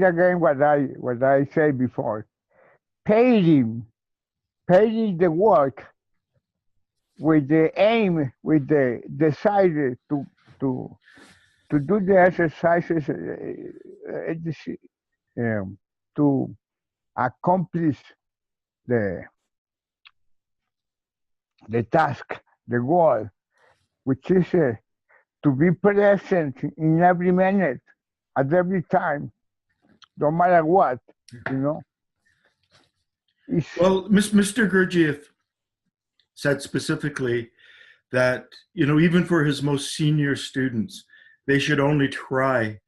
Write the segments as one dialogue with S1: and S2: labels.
S1: again what I said before. Pairing, pairing the work with the aim, with the desire to to do the exercises um, to accomplish the the task, the goal, which is to be present in every minute, at every time, no matter what, you know. It's,
S2: Well, Mr. Gurdjieff said specifically that, you know, even for his most senior students, they should only try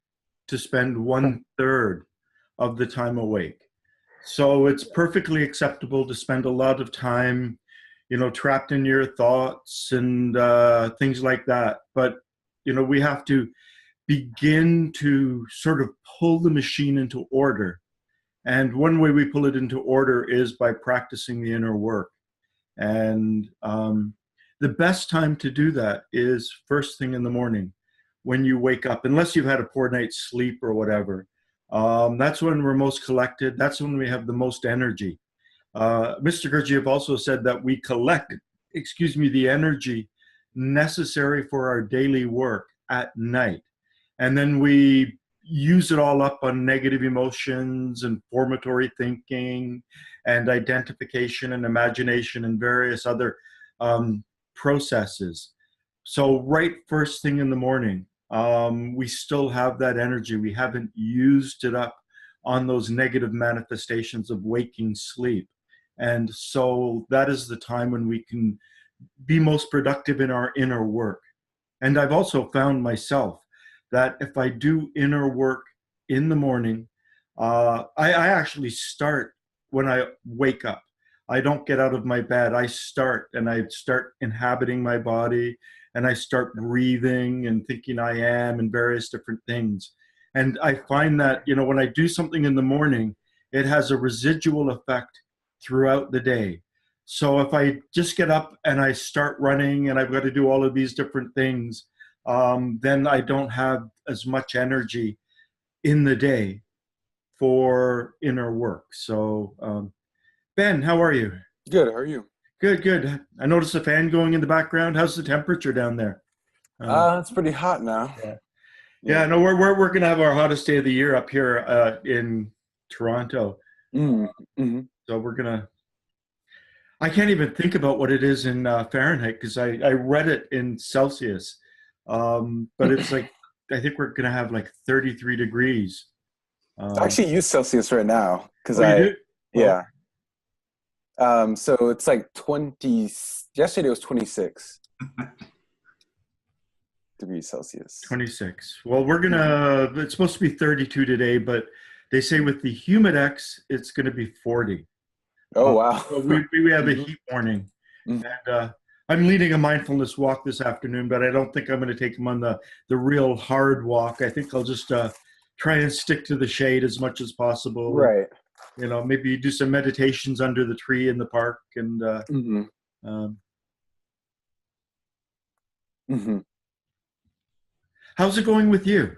S2: to spend 1/3 of the time awake. So it's perfectly acceptable to spend a lot of time, you know, trapped in your thoughts and things like that. But, you know, we have to begin to sort of pull the machine into order. And one way we pull it into order is by practicing the inner work. And the best time to do that is first thing in the morning when you wake up, unless you've had a poor night's sleep or whatever. That's when we're most collected. That's when we have the most energy. Mr. Gurdjieff also said that we collect, the energy necessary for our daily work at night. And then we use it all up on negative emotions and formatory thinking and identification and imagination and various other processes. So right first thing in the morning, we still have that energy. We haven't used it up on those negative manifestations of waking sleep. And so that is the time when we can be most productive in our inner work. And I've also found myself that if I do inner work in the morning, I actually start when I wake up. I don't get out of my bed. I start inhabiting my body, and I start breathing and thinking I am and various different things. And I find that, you know, when I do something in the morning, it has a residual effect throughout the day. So if I just get up and I start running and I've got to do all of these different things, then I don't have as much energy in the day for inner work. So, Ben, how are you?
S3: Good. How are you?
S2: Good, good. I noticed a fan going in the background. How's the temperature down there?
S3: It's pretty hot now.
S2: Yeah. No, we're gonna have our hottest day of the year up here in Toronto.
S3: Mm-hmm.
S2: So we're gonna. I can't even think about what it is in Fahrenheit because I read it in Celsius, but it's like I think we're gonna have like 33 degrees.
S3: I actually use Celsius right now because
S2: you do?
S3: yeah. So it's like 20. Yesterday was 26 degrees Celsius.
S2: 26. Well, we're gonna. It's supposed to be 32 today, but they say with the Humidex, it's gonna be 40.
S3: Oh wow!
S2: So we have a heat warning, and I'm leading a mindfulness walk this afternoon, but I don't think I'm going to take them on the real hard walk. I think I'll just try and stick to the shade as much as possible.
S3: Right.
S2: You know, maybe do some meditations under the tree in the park, and how's it going with you?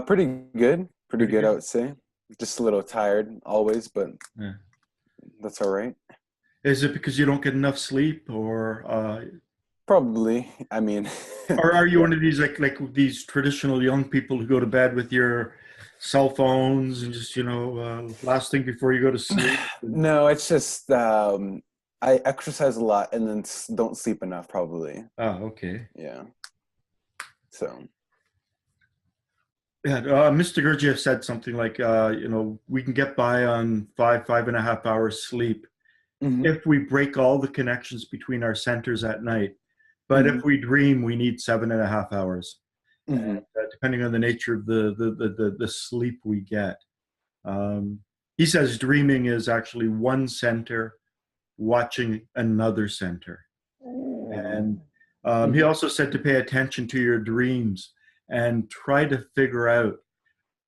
S3: Pretty good. Pretty good, I would say. Just a little tired always, but that's all right.
S2: Is it because you don't get enough sleep, or
S3: probably? I mean,
S2: or are you one of these like these traditional young people who go to bed with your cell phones and just, you know, last thing before you go to sleep?
S3: No, it's just I exercise a lot and then don't sleep enough, probably.
S2: Oh, okay.
S3: Yeah. So.
S2: Yeah, Mr. Gurdjieff said something like, you know, we can get by on 5.5 hours sleep if we break all the connections between our centers at night. But if we dream, we need 7.5 hours, and, depending on the nature of the sleep we get. He says dreaming is actually one center watching another center. And he also said to pay attention to your dreams and try to figure out,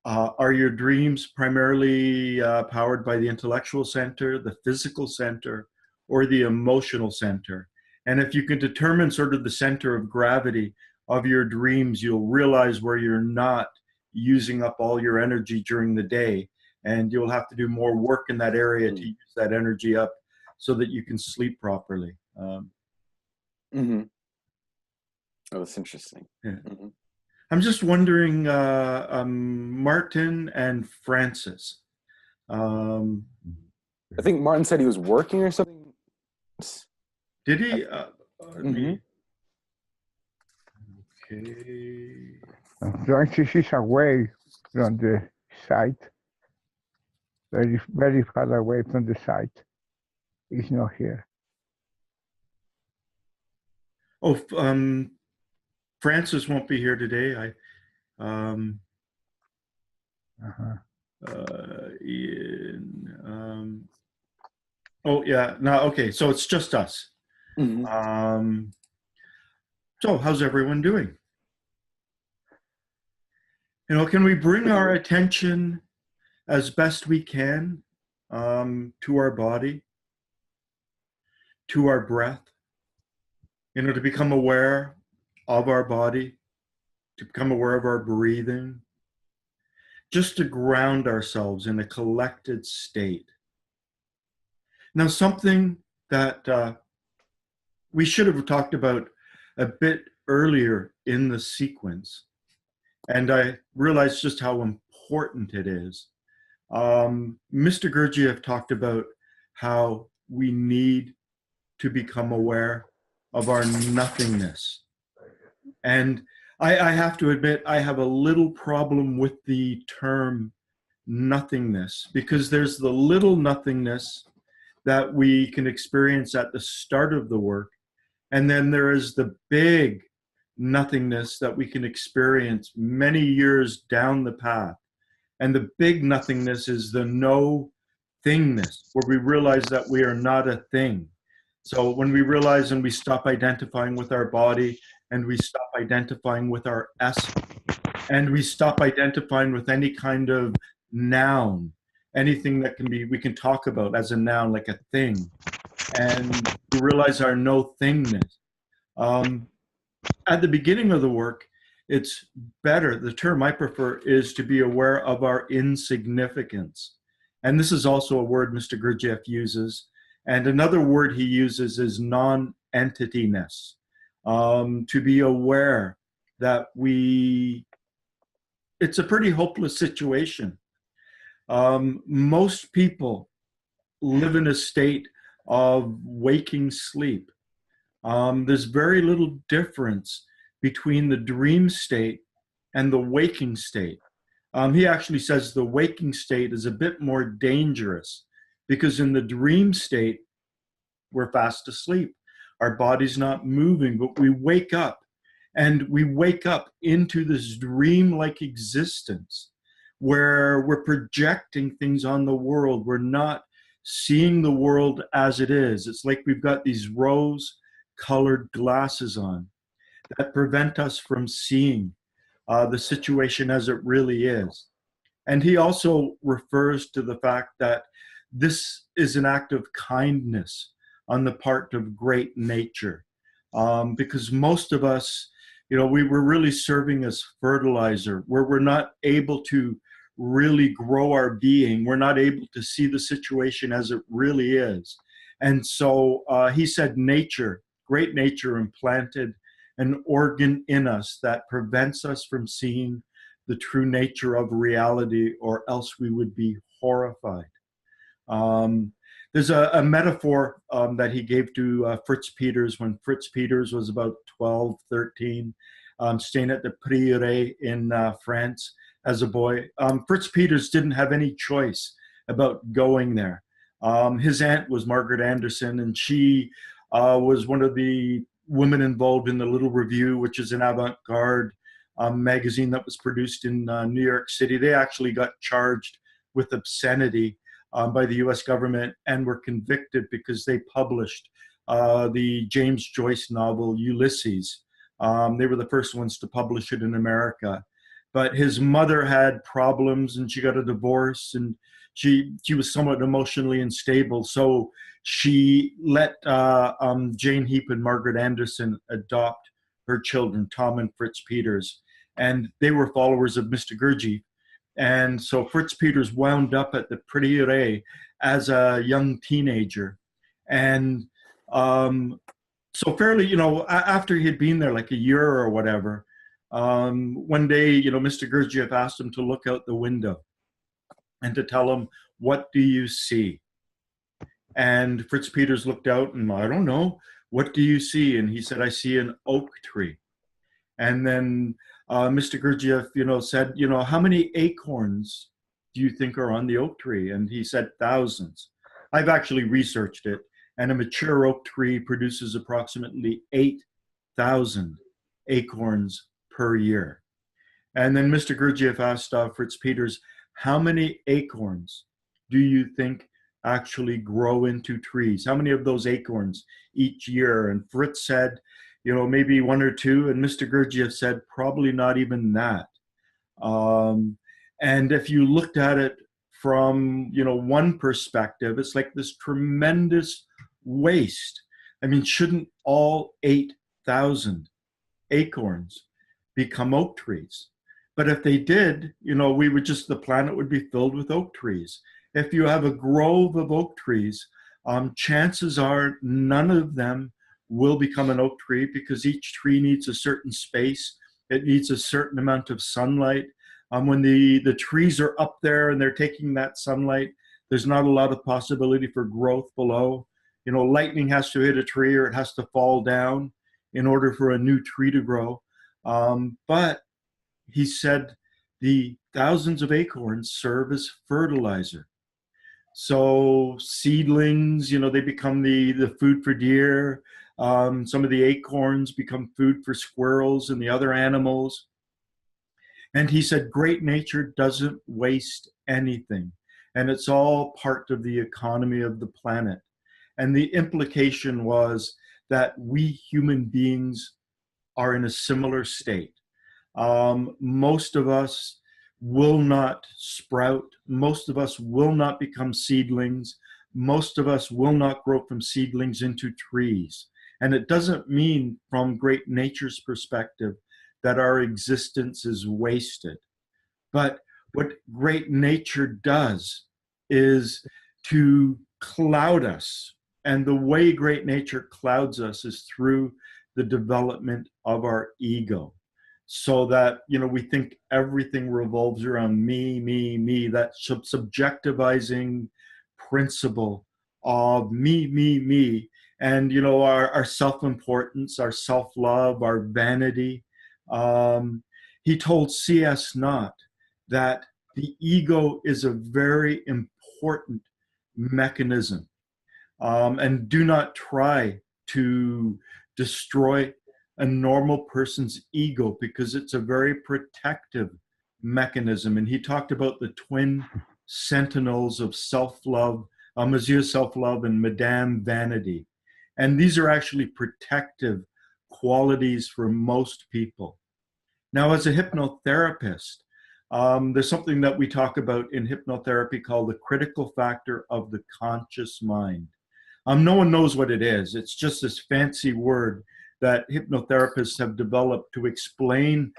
S2: are your dreams primarily powered by the intellectual center, the physical center, or the emotional center? And if you can determine sort of the center of gravity of your dreams, you'll realize where you're not using up all your energy during the day, and you'll have to do more work in that area to use that energy up so that you can sleep properly.
S3: Mm-hmm. Oh, that's interesting.
S2: Yeah.
S3: Mm-hmm.
S2: I'm just wondering, Martin and Francis.
S3: I think Martin said he was working or something.
S2: Did he?
S3: Mm-hmm.
S2: Okay.
S1: Francis is away from the site, very, very far away from the site. He's not here.
S2: Oh, Francis won't be here today. Ian, oh yeah, no, okay, so it's just us.
S3: Mm-hmm.
S2: So how's everyone doing? You know, can we bring our attention as best we can to our body, to our breath, you know, to become aware of our body, to become aware of our breathing, just to ground ourselves in a collected state. Now, something that we should have talked about a bit earlier in the sequence, and I realized just how important it is. Mr. Gurdjieff talked about how we need to become aware of our nothingness. And I have to admit, I have a little problem with the term nothingness, because there's the little nothingness that we can experience at the start of the work, and then there is the big nothingness that we can experience many years down the path. And the big nothingness is the no thingness, where we realize that we are not a thing. So when we realize and we stop identifying with our body, and we stop identifying with our essence, and we stop identifying with any kind of noun, anything that can be, we can talk about as a noun, like a thing, and we realize our no thingness. At the beginning of the work, it's better, the term I prefer is to be aware of our insignificance. And this is also a word Mr. Gurdjieff uses. And another word he uses is non-entityness. To be aware that it's a pretty hopeless situation. Most people live in a state of waking sleep. There's very little difference between the dream state and the waking state. He actually says the waking state is a bit more dangerous, because in the dream state, we're fast asleep. Our body's not moving, but we wake up, and we wake up into this dream-like existence where we're projecting things on the world. We're not seeing the world as it is. It's like we've got these rose-colored glasses on that prevent us from seeing the situation as it really is. And he also refers to the fact that this is an act of kindness on the part of great nature, because most of us, you know, we were really serving as fertilizer, where we're not able to really grow our being. We're not able to see the situation as it really is. And so he said nature, great nature, implanted an organ in us that prevents us from seeing the true nature of reality, or else we would be horrified. There's a metaphor that he gave to Fritz Peters when Fritz Peters was about 12, 13, staying at the Prieuré in France as a boy. Fritz Peters didn't have any choice about going there. His aunt was Margaret Anderson, and she was one of the women involved in the Little Review, which is an avant-garde magazine that was produced in New York City. They actually got charged with obscenity by the US government and were convicted because they published the James Joyce novel Ulysses. They were the first ones to publish it in America. But his mother had problems, and she got a divorce, and she was somewhat emotionally unstable. So she let Jane Heap and Margaret Anderson adopt her children, Tom and Fritz Peters. and they were followers of Mr. Gurdjieff. And so Fritz Peters wound up at the Prieuré as a young teenager. And so fairly, after he had been there like a year or whatever, one day, Mr. Gurdjieff asked him to look out the window and to tell him, "What do you see?" And Fritz Peters looked out and, "I don't know, what do you see?" And he said, "I see an oak tree." And then Mr. Gurdjieff, said, "How many acorns do you think are on the oak tree?" And he said, "Thousands." I've actually researched it, and a mature oak tree produces approximately 8,000 acorns per year. And then Mr. Gurdjieff asked Fritz Peters, "How many acorns do you think actually grow into trees? How many of those acorns each year?" And Fritz said, maybe one or two. And Mr. Gurdjieff said, probably not even that. And if you looked at it from, one perspective, it's like this tremendous waste. I mean, shouldn't all 8,000 acorns become oak trees? But if they did, the planet would be filled with oak trees. If you have a grove of oak trees, chances are none of them will become an oak tree, because each tree needs a certain space. It needs a certain amount of sunlight. When the trees are up there and they're taking that sunlight, there's not a lot of possibility for growth below. Lightning has to hit a tree or it has to fall down in order for a new tree to grow. But he said the thousands of acorns serve as fertilizer. So seedlings, they become the food for deer. Some of the acorns become food for squirrels and the other animals. And he said, great nature doesn't waste anything. And it's all part of the economy of the planet. And the implication was that we human beings are in a similar state. Most of us will not sprout. Most of us will not become seedlings. Most of us will not grow from seedlings into trees. And it doesn't mean, from great nature's perspective, that our existence is wasted. But what great nature does is to cloud us. And the way great nature clouds us is through the development of our ego. So that, we think everything revolves around me, that subjectivizing principle of me. And, our self-importance, our self-love, our vanity. He told C.S. Knott that the ego is a very important mechanism. And do not try to destroy a normal person's ego, because it's a very protective mechanism. And he talked about the twin sentinels of self-love, Monsieur Self-Love and Madame Vanity. And these are actually protective qualities for most people. Now, as a hypnotherapist, there's something that we talk about in hypnotherapy called the critical factor of the conscious mind. No one knows what it is. It's just this fancy word that hypnotherapists have developed to explain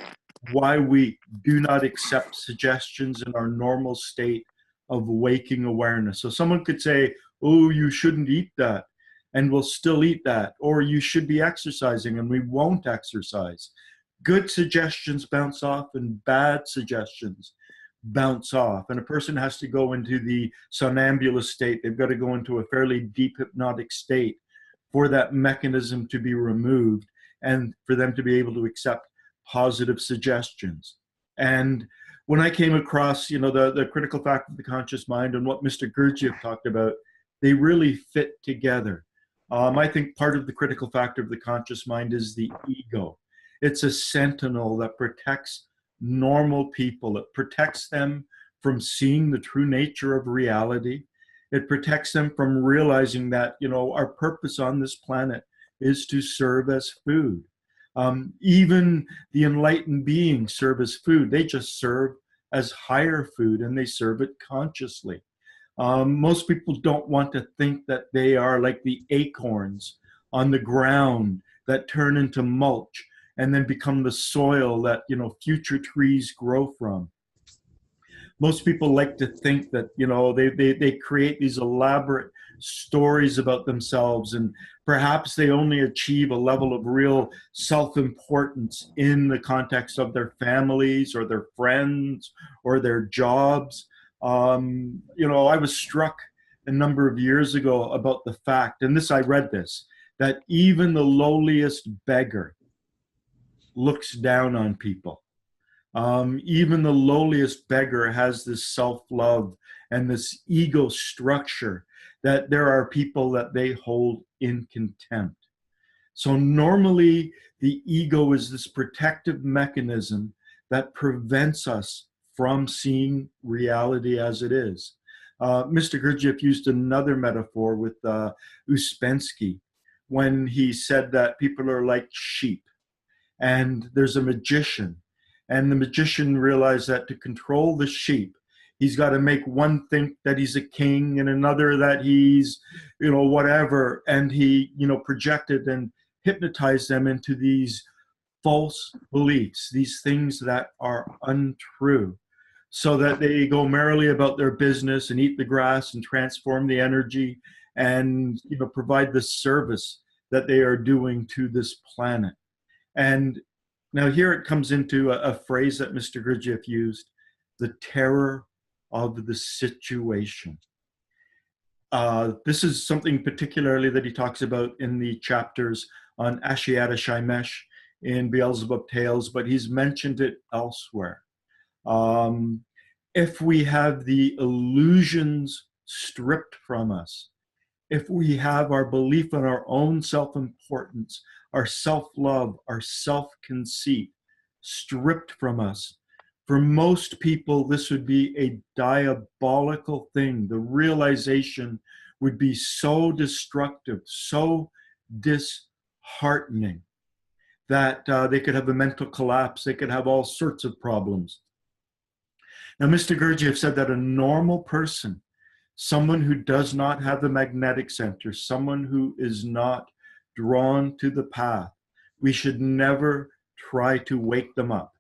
S2: why we do not accept suggestions in our normal state of waking awareness. So someone could say, "Oh, you shouldn't eat that," and we'll still eat that. Or "You should be exercising," and we won't exercise. Good suggestions bounce off and bad suggestions bounce off. And a person has to go into the somnambulist state. They've got to go into a fairly deep hypnotic state for that mechanism to be removed and for them to be able to accept positive suggestions. And when I came across, the critical factor of the conscious mind and what Mr. Gurdjieff talked about, they really fit together. I think part of the critical factor of the conscious mind is the ego. It's a sentinel that protects normal people. It protects them from seeing the true nature of reality. It protects them from realizing that, our purpose on this planet is to serve as food. Even the enlightened beings serve as food. They just serve as higher food, and they serve it consciously. Most people don't want to think that they are like the acorns on the ground that turn into mulch and then become the soil that, you know, future trees grow from. Most people like to think that, you know, they create these elaborate stories about themselves, and perhaps they only achieve a level of real self-importance in the context of their families or their friends or their jobs. You know, I was struck a number of years ago about the fact, and this, I read this, that even the lowliest beggar looks down on people. Even the lowliest beggar has this self-love and this ego structure that there are people that they hold in contempt. So normally the ego is this protective mechanism that prevents us from seeing reality as it is. Mr. Gurdjieff used another metaphor with Uspensky when he said that people are like sheep, and there's a magician, and the magician realized that to control the sheep, he's got to make one think that he's a king and another that he's, you know, whatever. And he, you know, projected and hypnotized them into these false beliefs, these things that are untrue, so that they go merrily about their business and eat the grass and transform the energy and, you know, provide the service that they are doing to this planet. And now here it comes into a phrase that Mr. Gurdjieff used, the terror of the situation. This is something particularly that he talks about in the chapters on Ashiata Shaimesh in Beelzebub Tales, but he's mentioned it elsewhere. If we have the illusions stripped from us, if we have our belief in our own self-importance, our self-love, our self-conceit stripped from us, for most people, this would be a diabolical thing. The realization would be so destructive, so disheartening, that they could have a mental collapse. They could have all sorts of problems. Now, Mr. Gurdjieff said that a normal person, someone who does not have the magnetic center, someone who is not drawn to the path, we should never try to wake them up.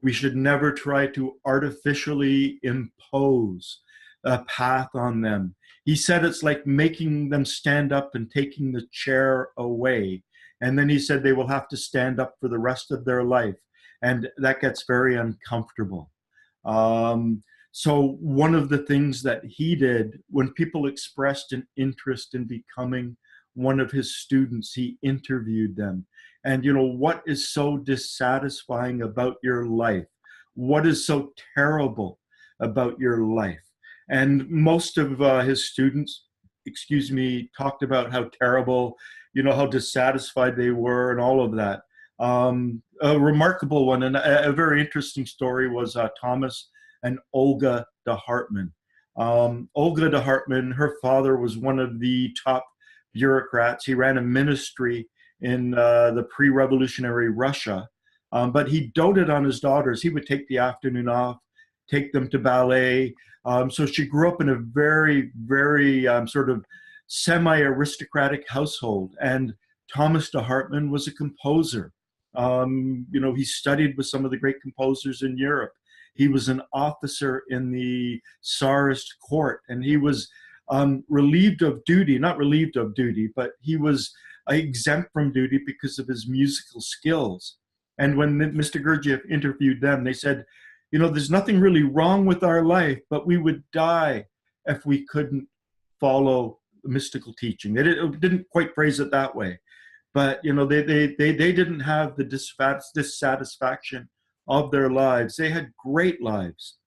S2: We should never try to artificially impose a path on them. He said it's like making them stand up and taking the chair away. And then he said they will have to stand up for the rest of their life. And that gets very uncomfortable. So one of the things that he did when people expressed an interest in becoming one of his students, he interviewed them. And, you know, what is so dissatisfying about your life? What is so terrible about your life? And most of his students, talked about how terrible, you know, how dissatisfied they were and all of that. A remarkable one and a very interesting story was Thomas and Olga de Hartmann. Olga de Hartmann, her father was one of the top bureaucrats. He ran a ministry in the pre-revolutionary Russia, but he doted on his daughters. He would take the afternoon off, take them to ballet. So she grew up in a very, very sort of semi-aristocratic household. And Thomas de Hartmann was a composer. You know, he studied with some of the great composers in Europe. He was an officer in the Tsarist court, and he was relieved of duty, not relieved of duty, but he was exempt from duty because of his musical skills. And when Mr. Gurdjieff interviewed them, they said, you know, there's nothing really wrong with our life, but we would die if we couldn't follow mystical teaching. They didn't quite phrase it that way, but, you know, they didn't have the dissatisfaction of their lives. They had great lives,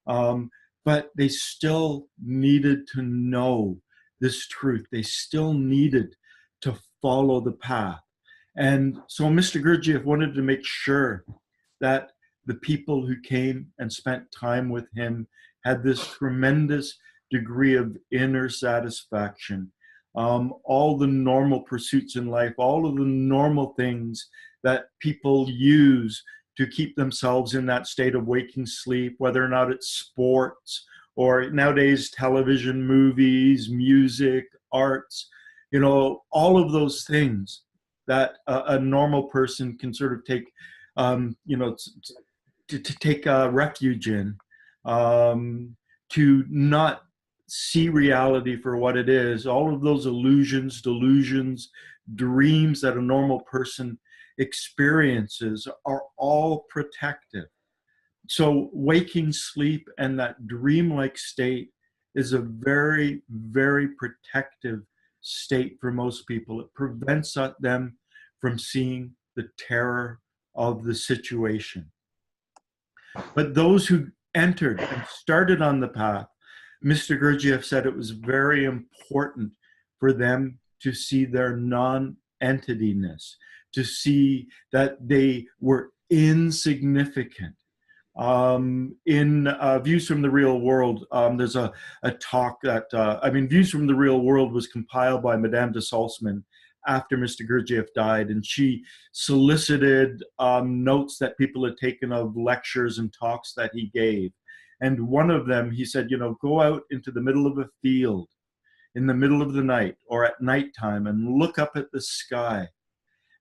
S2: but they still needed to know this truth. They still needed to follow the path. And so Mr. Gurdjieff wanted to make sure that the people who came and spent time with him had this tremendous degree of inner satisfaction. All the normal pursuits in life, all of the normal things that people use to keep themselves in that state of waking sleep, whether or not it's sports or nowadays television, movies, music, arts, you know, all of those things that a normal person can sort of take, you know, to take refuge in, to not see reality for what it is. All of those illusions, delusions, dreams that a normal person experiences are all protective. So waking sleep and that dreamlike state is a very, very protective state for most people. It prevents them from seeing the terror of the situation. But those who entered and started on the path, Mr. Gurdjieff said it was very important for them to see their non-entityness, to see that they were insignificant. In Views from the Real World, there's a talk that, Views from the Real World was compiled by Madame de Salzman after Mr. Gurdjieff died, and she solicited notes that people had taken of lectures and talks that he gave. And one of them, he said, you know, go out into the middle of a field in the middle of the night or at nighttime and look up at the sky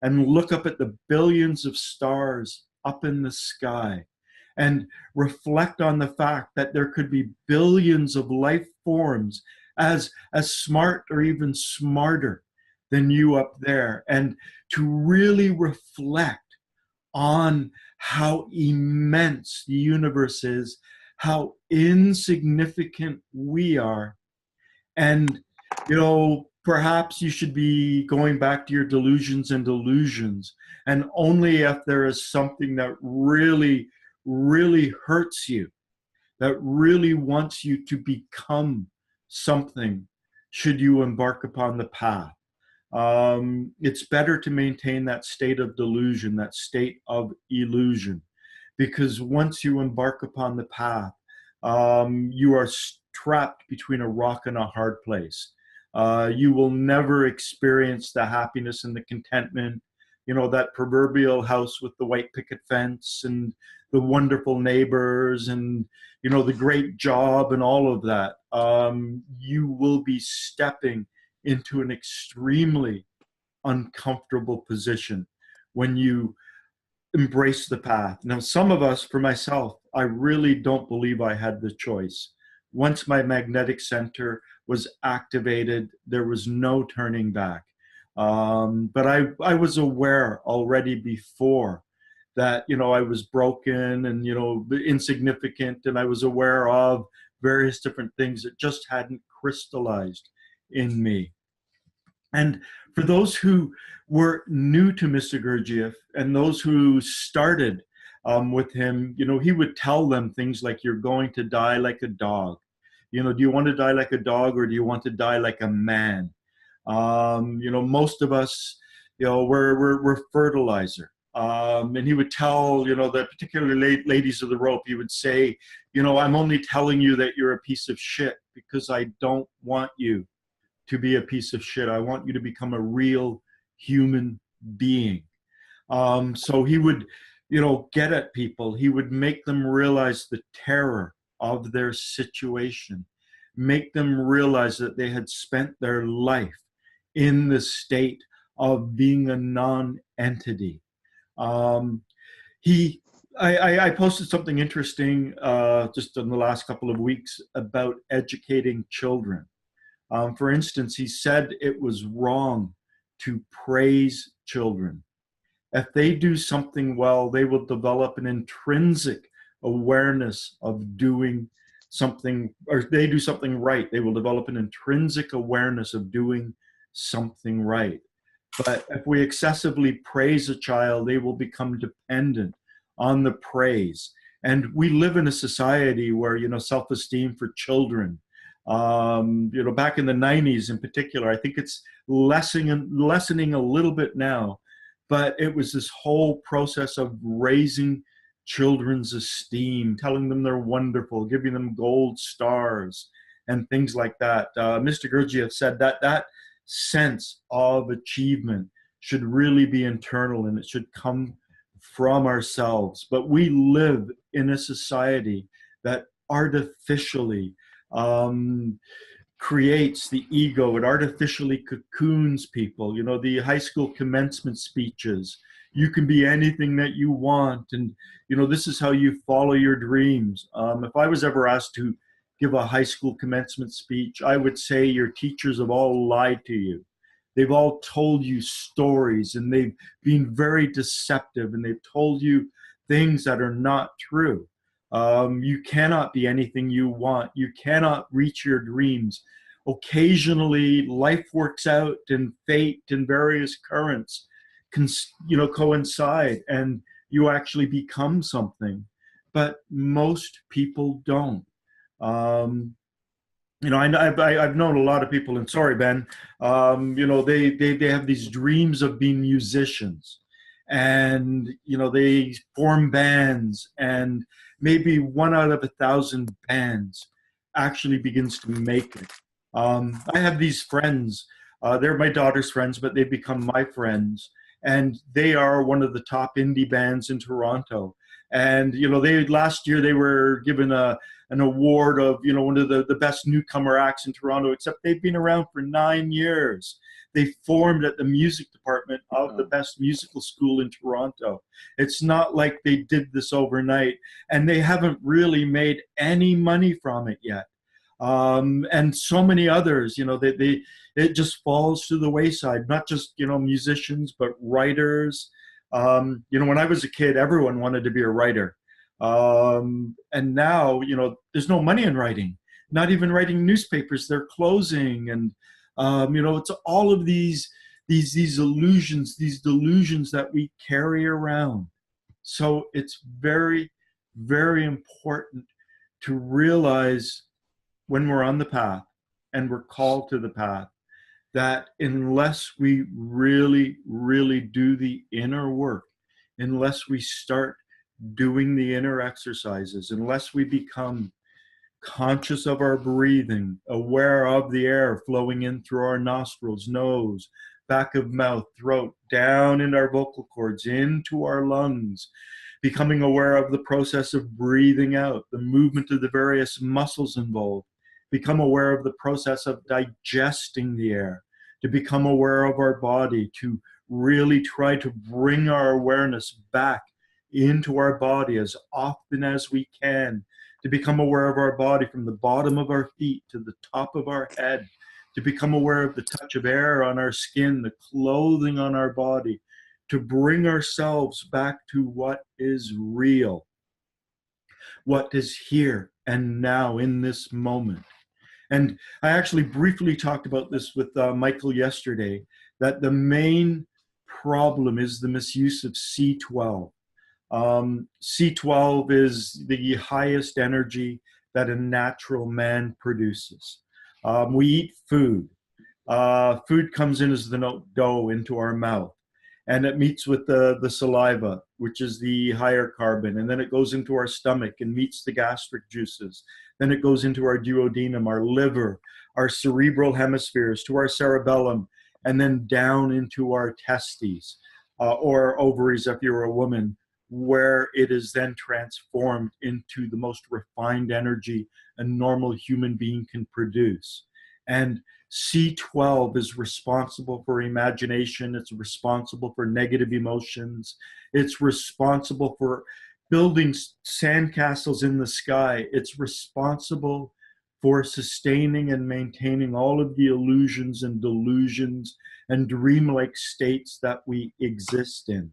S2: and look up at the billions of stars up in the sky and reflect on the fact that there could be billions of life forms as smart or even smarter than you up there, and to really reflect on how immense the universe is, how insignificant we are. And, you know, perhaps you should be going back to your delusions and delusions, and only if there is something that really, really hurts you, that really wants you to become something, should you embark upon the path. It's better to maintain that state of delusion, that state of illusion, because once you embark upon the path, you are trapped between a rock and a hard place. You will never experience the happiness and the contentment, you know, that proverbial house with the white picket fence and the wonderful neighbors and, you know, the great job and all of that. You will be stepping into an extremely uncomfortable position when you embrace the path. Now, some of us, for myself, I really don't believe I had the choice. Once my magnetic center was activated, there was no turning back. But I was aware already before that, you know, I was broken and, you know, insignificant, and I was aware of various different things that just hadn't crystallized in me. And for those who were new to Mr. Gurdjieff and those who started with him, you know, he would tell them things like, you're going to die like a dog. You know, do you want to die like a dog or do you want to die like a man? You know, most of us, you know, we're fertilizer. And he would tell, you know, the particular ladies of the rope, he would say, you know, I'm only telling you that you're a piece of shit because I don't want you to be a piece of shit. I want you to become a real human being. So he would, you know, get at people. He would make them realize the terror of their situation, make them realize that they had spent their life in the state of being a non-entity. I posted something interesting just in the last couple of weeks about educating children. For instance, he said it was wrong to praise children. If they do something well, they will develop an intrinsic awareness of doing something, or if they do something right, they will develop an intrinsic awareness of doing something right. But if we excessively praise a child, they will become dependent on the praise. And we live in a society where, you know, self-esteem for children, you know, back in the 90s in particular, I think it's lessening a little bit now, but it was this whole process of raising children's esteem, telling them they're wonderful, giving them gold stars and things like that. Mr. Gurdjieff said that that sense of achievement should really be internal and it should come from ourselves. But we live in a society that artificially creates the ego. It artificially cocoons people. You know, the high school commencement speeches. You can be anything that you want, and you know, this is how you follow your dreams. If I was ever asked to give a high school commencement speech, I would say your teachers have all lied to you. They've all told you stories, and they've been very deceptive, and they've told you things that are not true. You cannot be anything you want. You cannot reach your dreams. Occasionally, life works out, and fate and various currents can, you know, coincide, and you actually become something. But most people don't. Um, you know, I've known a lot of people, and sorry, Ben, you know, they have these dreams of being musicians, and you know, they form bands, and maybe 1 out of 1,000 bands actually begins to make it. I have these friends, they're my daughter's friends, but they've become my friends, and they are one of the top indie bands in Toronto. And you know, they last year they were given an award of, you know, one of the best newcomer acts in Toronto, except they've been around for 9 years. They formed at the music department of the best musical school in Toronto. It's not like they did this overnight, and they haven't really made any money from it yet. And so many others, you know, it just falls to the wayside, not just, you know, musicians, but writers. You know, when I was a kid, everyone wanted to be a writer. And now, you know, there's no money in writing, not even writing newspapers, they're closing. And, you know, it's all of these illusions, these delusions that we carry around. So it's very, very important to realize when we're on the path and we're called to the path, that unless we really, really do the inner work, unless we start doing the inner exercises, unless we become conscious of our breathing, aware of the air flowing in through our nostrils, nose, back of mouth, throat, down in our vocal cords, into our lungs, becoming aware of the process of breathing out, the movement of the various muscles involved, become aware of the process of digesting the air, to become aware of our body, to really try to bring our awareness back into our body as often as we can, to become aware of our body from the bottom of our feet to the top of our head, to become aware of the touch of air on our skin, the clothing on our body, to bring ourselves back to what is real, what is here and now in this moment. And I actually briefly talked about this with Michael yesterday, that the main problem is the misuse of C12. C12 is the highest energy that a natural man produces. We eat food. Food comes in as the dough into our mouth, and it meets with the saliva, which is the higher carbon, and then it goes into our stomach and meets the gastric juices. Then it goes into our duodenum, our liver, our cerebral hemispheres, to our cerebellum, and then down into our testes, or ovaries if you're a woman, where it is then transformed into the most refined energy a normal human being can produce. And C12 is responsible for imagination. It's responsible for negative emotions. It's responsible for building sandcastles in the sky. It's responsible for sustaining and maintaining all of the illusions and delusions and dreamlike states that we exist in.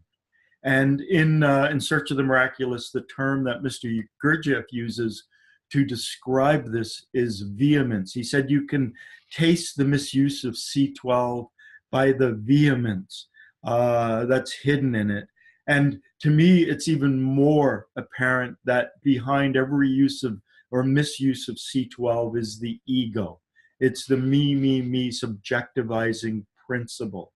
S2: And in Search of the Miraculous, the term that Mr. Gurdjieff uses to describe this is vehemence. He said you can taste the misuse of C12 by the vehemence that's hidden in it. And to me, it's even more apparent that behind every use of or misuse of C12 is the ego. It's the me, subjectivizing principle.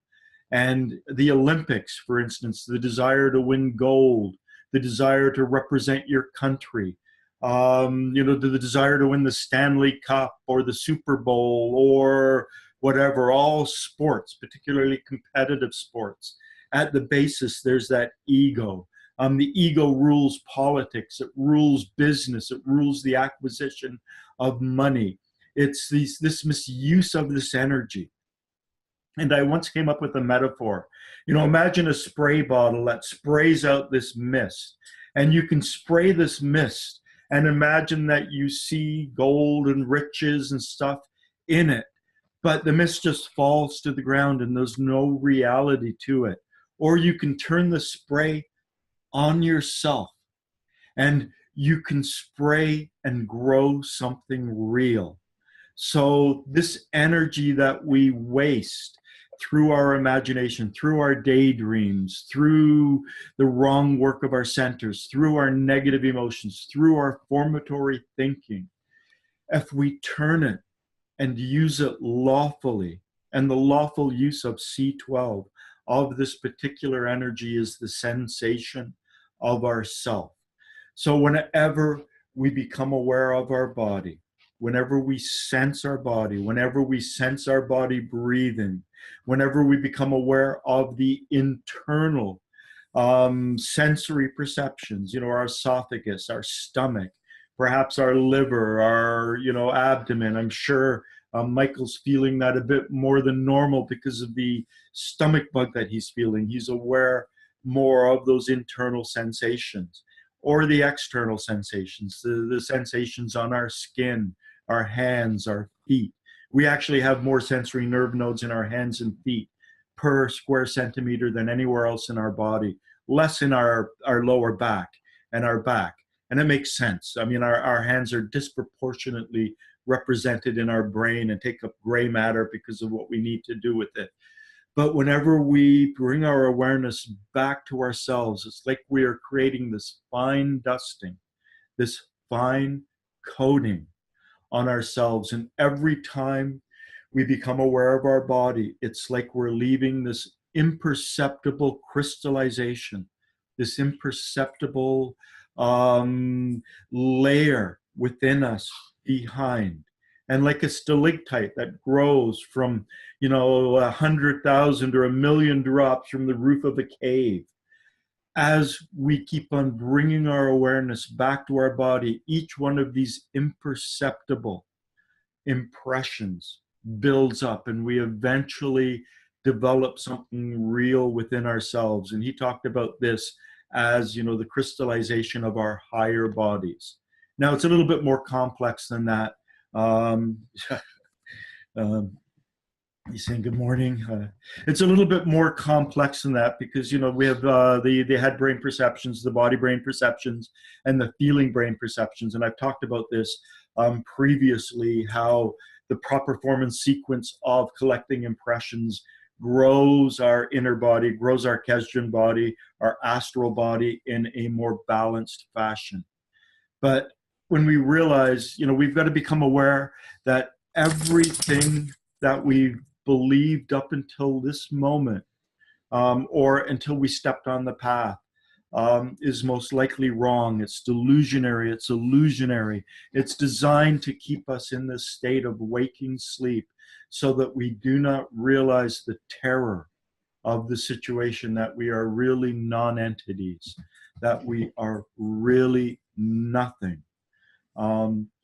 S2: And the Olympics, for instance, the desire to win gold, the desire to represent your country, you know, the desire to win the Stanley Cup or the Super Bowl or whatever, all sports, particularly competitive sports. At the basis, there's that ego. The ego rules politics, it rules business, it rules the acquisition of money. It's this misuse of this energy. And I once came up with a metaphor. Imagine a spray bottle that sprays out this mist, and you can spray this mist and imagine that you see gold and riches and stuff in it, but the mist just falls to the ground and there's no reality to it. Or you can turn the spray on yourself and you can spray and grow something real. So this energy that we waste through our imagination, through our daydreams, through the wrong work of our centers, through our negative emotions, through our formatory thinking, if we turn it and use it lawfully, and the lawful use of C12 of this particular energy is the sensation of ourself. So whenever we become aware of our body, whenever we sense our body, whenever we sense our body breathing, whenever we become aware of the internal sensory perceptions, our esophagus, our stomach, perhaps our liver, our abdomen. I'm sure Michael's feeling that a bit more than normal because of the stomach bug that he's feeling. He's aware more of those internal sensations, or the external sensations, the sensations on our skin, our hands, our feet. We actually have more sensory nerve nodes in our hands and feet per square centimeter than anywhere else in our body, less in our lower back and our back. And it makes sense. I mean, our hands are disproportionately represented in our brain and take up gray matter because of what we need to do with it. But whenever we bring our awareness back to ourselves, it's like we are creating this fine dusting, this fine coating on ourselves. And every time we become aware of our body, it's like we're leaving this imperceptible crystallization, this imperceptible layer within us behind. And like a stalactite that grows from, 100,000 or 1,000,000 drops from the roof of a cave. As we keep on bringing our awareness back to our body, each one of these imperceptible impressions builds up, and we eventually develop something real within ourselves. And he talked about this as, the crystallization of our higher bodies. Now, it's a little bit more complex than that. He's saying good morning. It's a little bit more complex than that because, we have the head brain perceptions, the body brain perceptions, and the feeling brain perceptions. And I've talked about this previously, how the proper form and sequence of collecting impressions grows our inner body, grows our Kesdran body, our astral body in a more balanced fashion. But when we realize, we've got to become aware that everything that we've believed up until this moment, or until we stepped on the path, is most likely wrong. It's delusionary, it's illusionary. It's designed to keep us in this state of waking sleep so that we do not realize the terror of the situation, that we are really non-entities, that we are really nothing.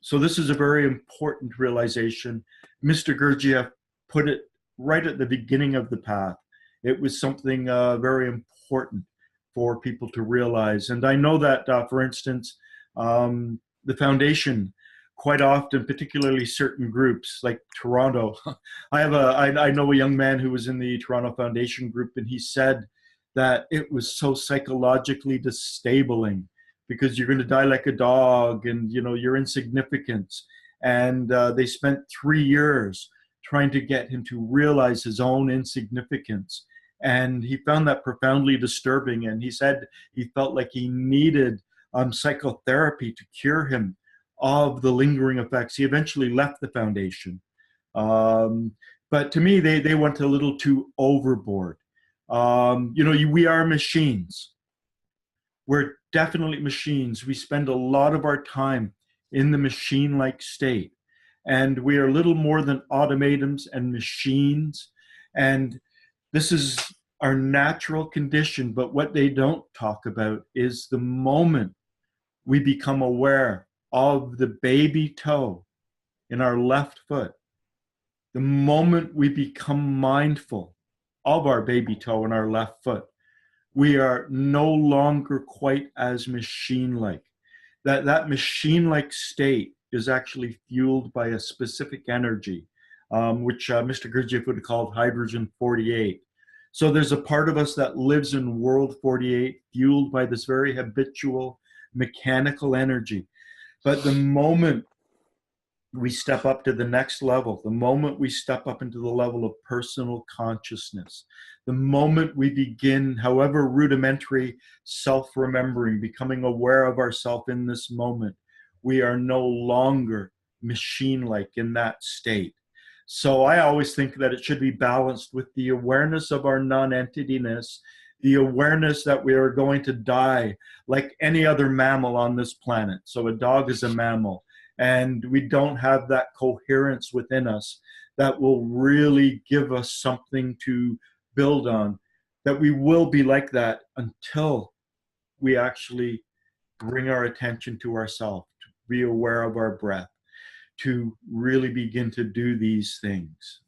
S2: So this is a very important realization. Mr. Gurdjieff put it right at the beginning of the path. It was something very important for people to realize. And I know that, for instance, the foundation, quite often, particularly certain groups like Toronto, I know a young man who was in the Toronto Foundation group, and he said that it was so psychologically disabling because you're going to die like a dog and, you're insignificant. And they spent 3 years trying to get him to realize his own insignificance. And he found that profoundly disturbing. And he said he felt like he needed psychotherapy to cure him of the lingering effects. He eventually left the foundation. But to me, they went a little too overboard. We are machines. We're definitely machines. We spend a lot of our time in the machine-like state. And we are little more than automatons and machines. And this is our natural condition. But what they don't talk about is the moment we become aware of the baby toe in our left foot, the moment we become mindful of our baby toe in our left foot, we are no longer quite as machine-like. That machine-like state is actually fueled by a specific energy, which Mr. Gurdjieff would have called hydrogen 48. So there's a part of us that lives in world 48, fueled by this very habitual mechanical energy. But the moment we step up to the next level, the moment we step up into the level of personal consciousness, the moment we begin, however rudimentary, self-remembering, becoming aware of ourselves in this moment, we are no longer machine-like in that state. So I always think that it should be balanced with the awareness of our non-entityness, the awareness that we are going to die like any other mammal on this planet. So a dog is a mammal, and we don't have that coherence within us that will really give us something to build on, that we will be like that until we actually bring our attention to ourselves, to be aware of our breath, to really begin to do these things.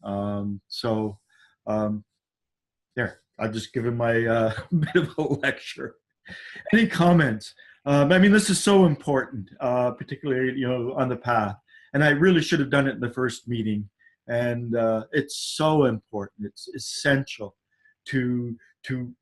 S2: There, I've just given my bit of a lecture. Any comments? I mean, this is so important, particularly, on the path. And I really should have done it in the first meeting. And it's so important. It's essential to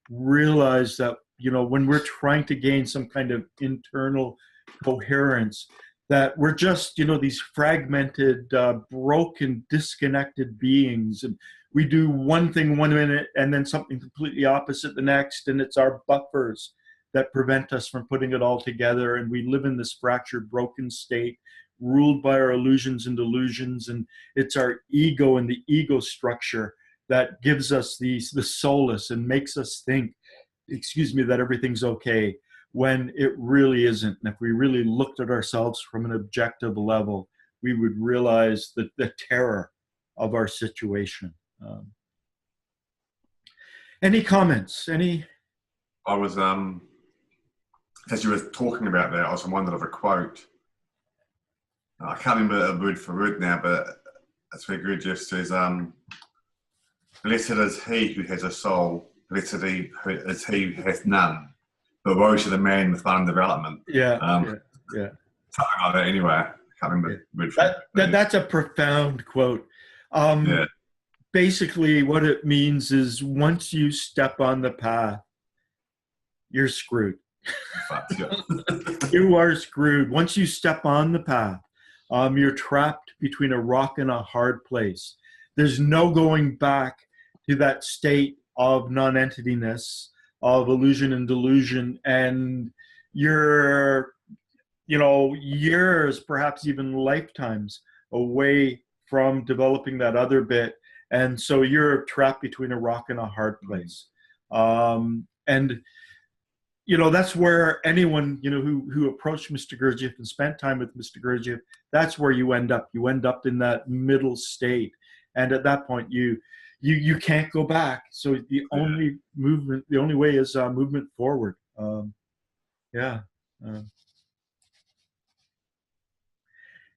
S2: realize that, when we're trying to gain some kind of internal coherence, that we're just, these fragmented, broken, disconnected beings. And we do one thing 1 minute and then something completely opposite the next. And it's our buffers that prevent us from putting it all together. And we live in this fractured, broken state, ruled by our illusions and delusions. And it's our ego and the ego structure that gives us the solace and makes us think, that everything's okay, when it really isn't. And if we really looked at ourselves from an objective level, we would realize the terror of our situation. Any comments?
S4: I was, as you were talking about that, I was reminded of a quote. I can't remember it word for word now, but that's where Gurdjieff says, blessed is he who has a soul, blessed is he who hath none. But woe to the man with one development.
S2: Yeah.
S4: Something like that anyway. I can't remember the word for it.
S2: That's a profound quote. Basically, what it means is once you step on the path, you're screwed. You are screwed. Once you step on the path, you're trapped between a rock and a hard place. There's no going back to that state of non-entityness, of illusion and delusion, and you're, years, perhaps even lifetimes away from developing that other bit. And so you're trapped between a rock and a hard place. And that's where anyone, who approached Mr. Gurdjieff and spent time with Mr. Gurdjieff, that's where you end up. You end up in that middle state. And at that point, you can't go back. So the only way is movement forward.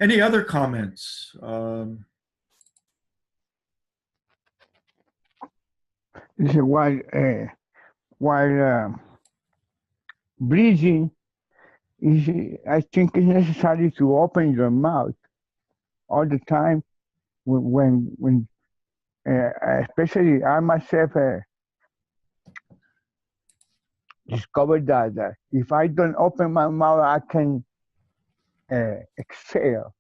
S2: Any other comments?
S1: While breathing, I think it's necessary to open your mouth all the time. When especially I myself discovered that if I don't open my mouth, I can exhale.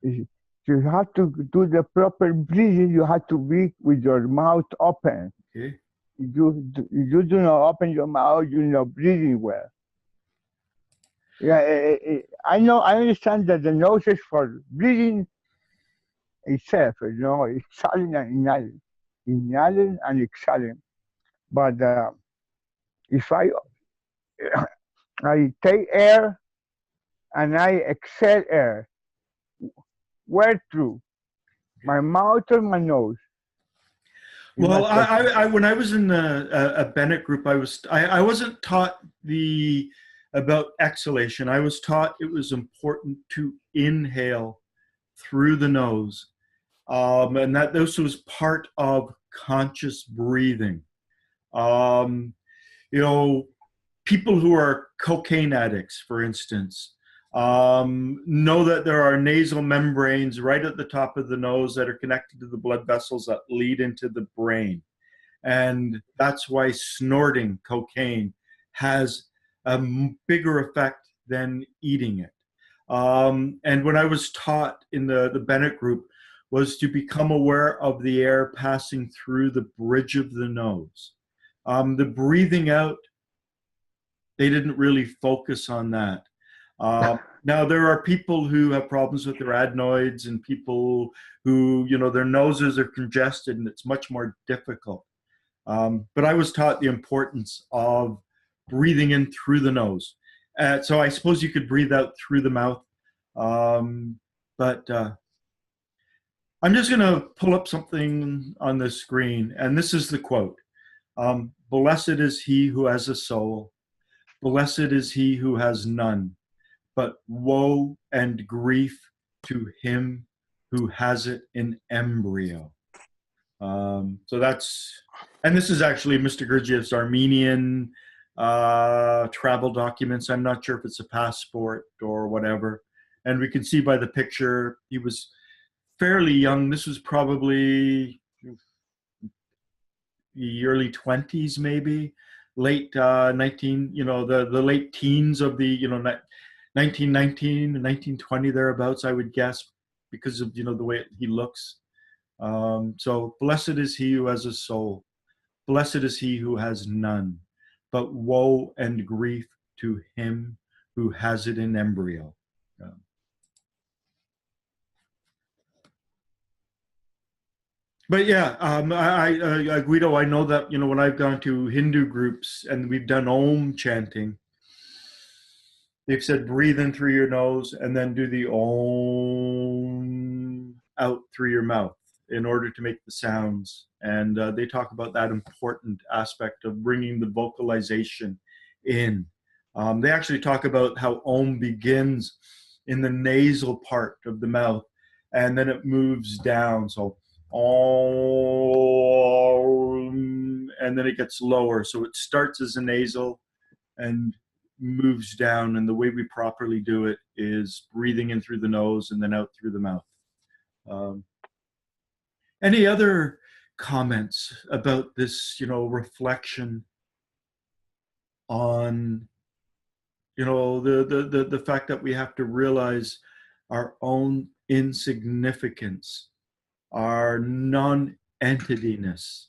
S1: You have to do the proper breathing. You have to be with your mouth open.
S2: Okay.
S1: You do not open your mouth, you're not breathing well. I understand that the nose is for breathing itself, exhaling and inhaling and exhaling. But if I take air and I exhale air, where through? My mouth or my nose?
S2: Well, I when I was in a Bennett group, I wasn't taught about exhalation. I was taught it was important to inhale through the nose. And that this was part of conscious breathing. You know, people who are cocaine addicts, for instance, know that there are nasal membranes right at the top of the nose that are connected to the blood vessels that lead into the brain. And that's why snorting cocaine has a bigger effect than eating it. And when I was taught in the Bennett group was to become aware of the air passing through the bridge of the nose. The breathing out, they didn't really focus on that. Now, there are people who have problems with their adenoids and people who, you know, their noses are congested and it's much more difficult. But I was taught the importance of breathing in through the nose. So I suppose you could breathe out through the mouth. But I'm just going to pull up something on the screen. And this is the quote. Blessed is he who has a soul. Blessed is he who has none. But woe and grief to him who has it in embryo. So that's, and this is actually Mr. Gurdjieff's Armenian travel documents. I'm not sure if it's a passport or whatever. And we can see by the picture, he was fairly young. This was probably the early 20s, maybe late 19, you know, the late teens of the, you know, 1919, 1920 thereabouts, I would guess, because of, you know, the way he looks. So blessed is he who has a soul. Blessed is he who has none. But woe and grief to him who has it in embryo. But yeah, Guido, I know that, you know, when I've gone to Hindu groups and we've done Om chanting, they've said breathe in through your nose and then do the Om out through your mouth in order to make the sounds. And they talk about that important aspect of bringing the vocalization in. They actually talk about how Om begins in the nasal part of the mouth and then it moves down. So Om, and then it gets lower. So it starts as a nasal and moves down. And the way we properly do it is breathing in through the nose and then out through the mouth. Any other comments about this, you know, reflection on, you know, the fact that we have to realize our own insignificance, our non-entityness?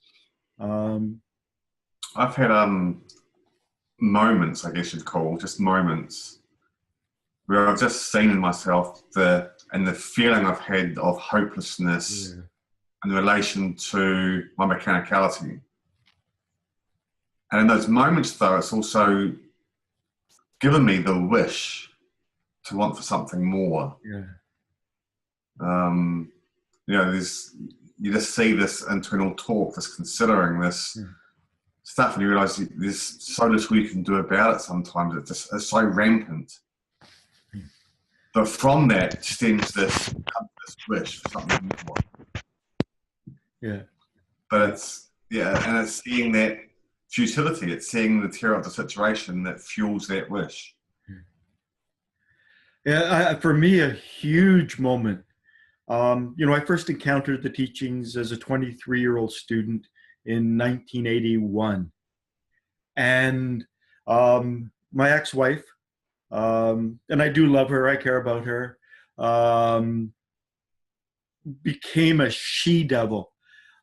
S4: I've had moments, I guess you'd call, just moments, where I've just seen in myself the feeling I've had of hopelessness in relation to my mechanicality. And in those moments, though, it's also given me the wish to want for something more. You know, you just see this internal talk, this considering this stuff, and you realize there's so little you can do about it sometimes. It's so rampant. But from that stems this wish for something more. But it's seeing that futility, it's seeing the terror of the situation that fuels that wish.
S2: For me, a huge moment. You know, I first encountered the teachings as a 23-year-old student in 1981. And my ex-wife, and I do love her, I care about her, became a she-devil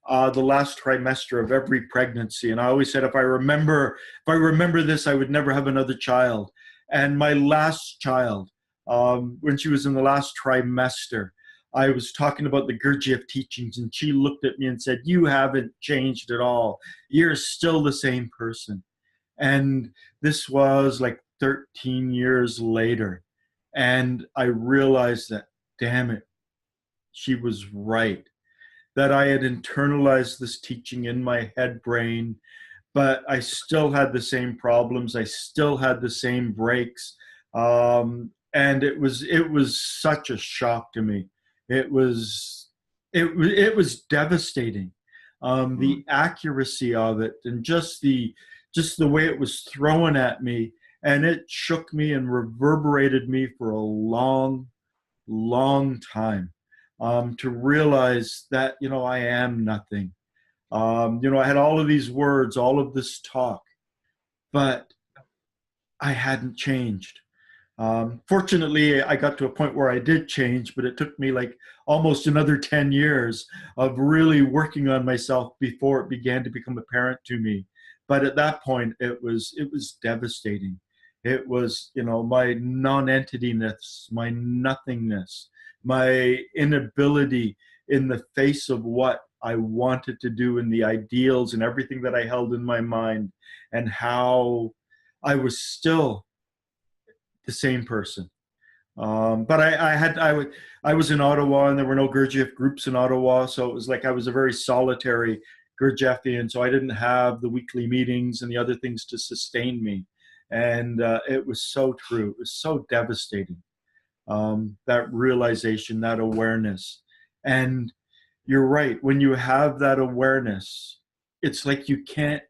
S2: the last trimester of every pregnancy. And I always said, if I remember this, I would never have another child. And my last child, when she was in the last trimester, I was talking about the Gurdjieff teachings, and she looked at me and said, "You haven't changed at all. You're still the same person." And this was like 13 years later. And I realized that, damn it, she was right. That I had internalized this teaching in my head brain, but I still had the same problems. I still had the same breaks. And it was such a shock to me. It was it was devastating. The accuracy of it, and just the way it was thrown at me, and it shook me and reverberated me for a long, long time. To realize that, you know, I am nothing. You know, I had all of these words, all of this talk, but I hadn't changed. Fortunately, I got to a point where I did change, but it took me like almost another 10 years of really working on myself before it began to become apparent to me. But at that point, it was devastating. It was, you know, my non-entityness, my nothingness, my inability in the face of what I wanted to do and the ideals and everything that I held in my mind, and how I was still the same person. But I was in Ottawa, and there were no Gurdjieff groups in Ottawa, so it was like I was a very solitary Gurdjieffian. So I didn't have the weekly meetings and the other things to sustain me, and it was so true. It was so devastating. That realization, that awareness, and you're right. When you have that awareness, it's like you can't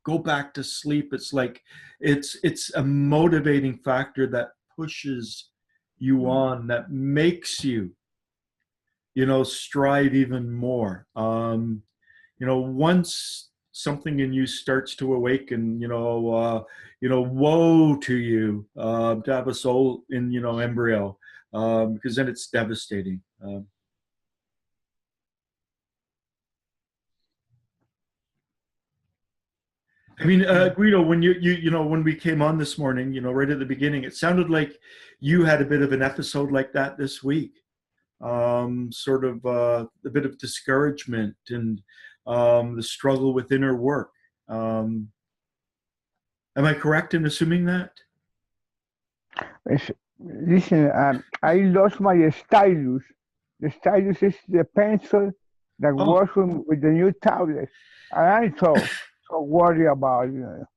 S2: go back to sleep. It's like it's a motivating factor that pushes you on, that makes you, you know, strive even more. You know, once something in you starts to awaken, you know, woe to you to have a soul in, you know, embryo, because then it's devastating. I mean, Guido, when you know, when we came on this morning, you know, right at the beginning, it sounded like you had a bit of an episode like that this week. Sort of a bit of discouragement and the struggle with inner work. Am I correct in assuming that?
S1: Listen, I lost my stylus. The stylus is the pencil that works with the new tablet. And I'm so worried about it.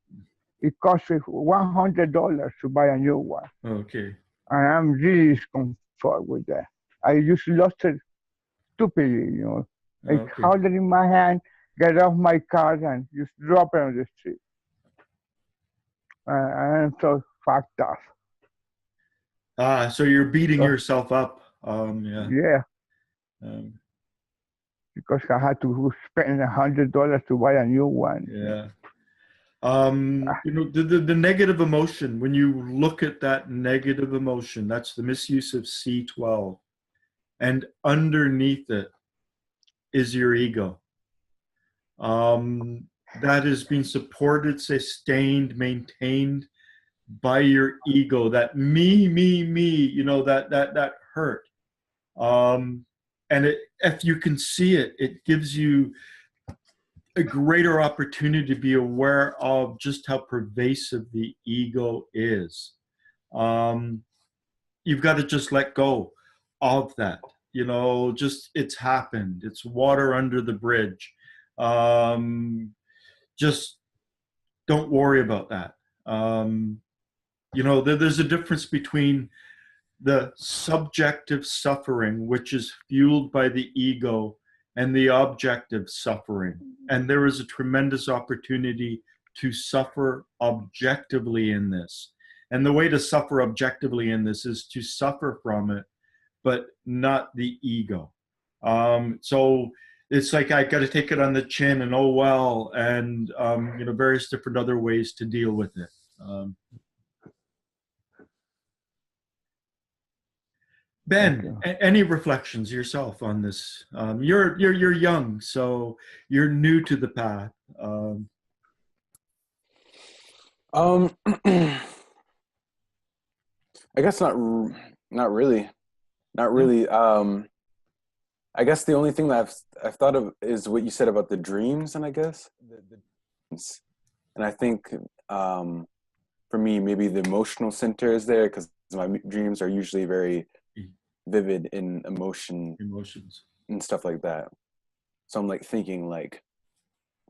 S1: It costs me $100 to buy a new one.
S2: Okay.
S1: And I'm really discomfort with that. I just lost it stupidly, you know. I hold it in my hand, get off my car, and just drop it on the street. I'm so fucked up.
S2: So you're beating yourself up. Yeah.
S1: Yeah. Because I had to spend $100 to buy a new one.
S2: Yeah. You know, the negative emotion, when you look at that negative emotion, that's the misuse of C12. And underneath it is your ego. That is being supported, sustained, maintained by your ego. That me, you know, that hurt. And if you can see it, it gives you a greater opportunity to be aware of just how pervasive the ego is. You've got to just let go of that. You know, just it's happened. It's water under the bridge. Just don't worry about that. You know, there's a difference between the subjective suffering, which is fueled by the ego, and the objective suffering. And there is a tremendous opportunity to suffer objectively in this. And the way to suffer objectively in this is to suffer from it, but not the ego. So it's like I got to take it on the chin and oh well, and you know, various different other ways to deal with it. Ben, any reflections yourself on this? You're young, so you're new to the path.
S3: I guess not really. I guess the only thing that I've thought of is what you said about the dreams, and I guess and I think for me, maybe the emotional center is there because my dreams are usually very vivid in emotions and stuff like that. So I'm like thinking like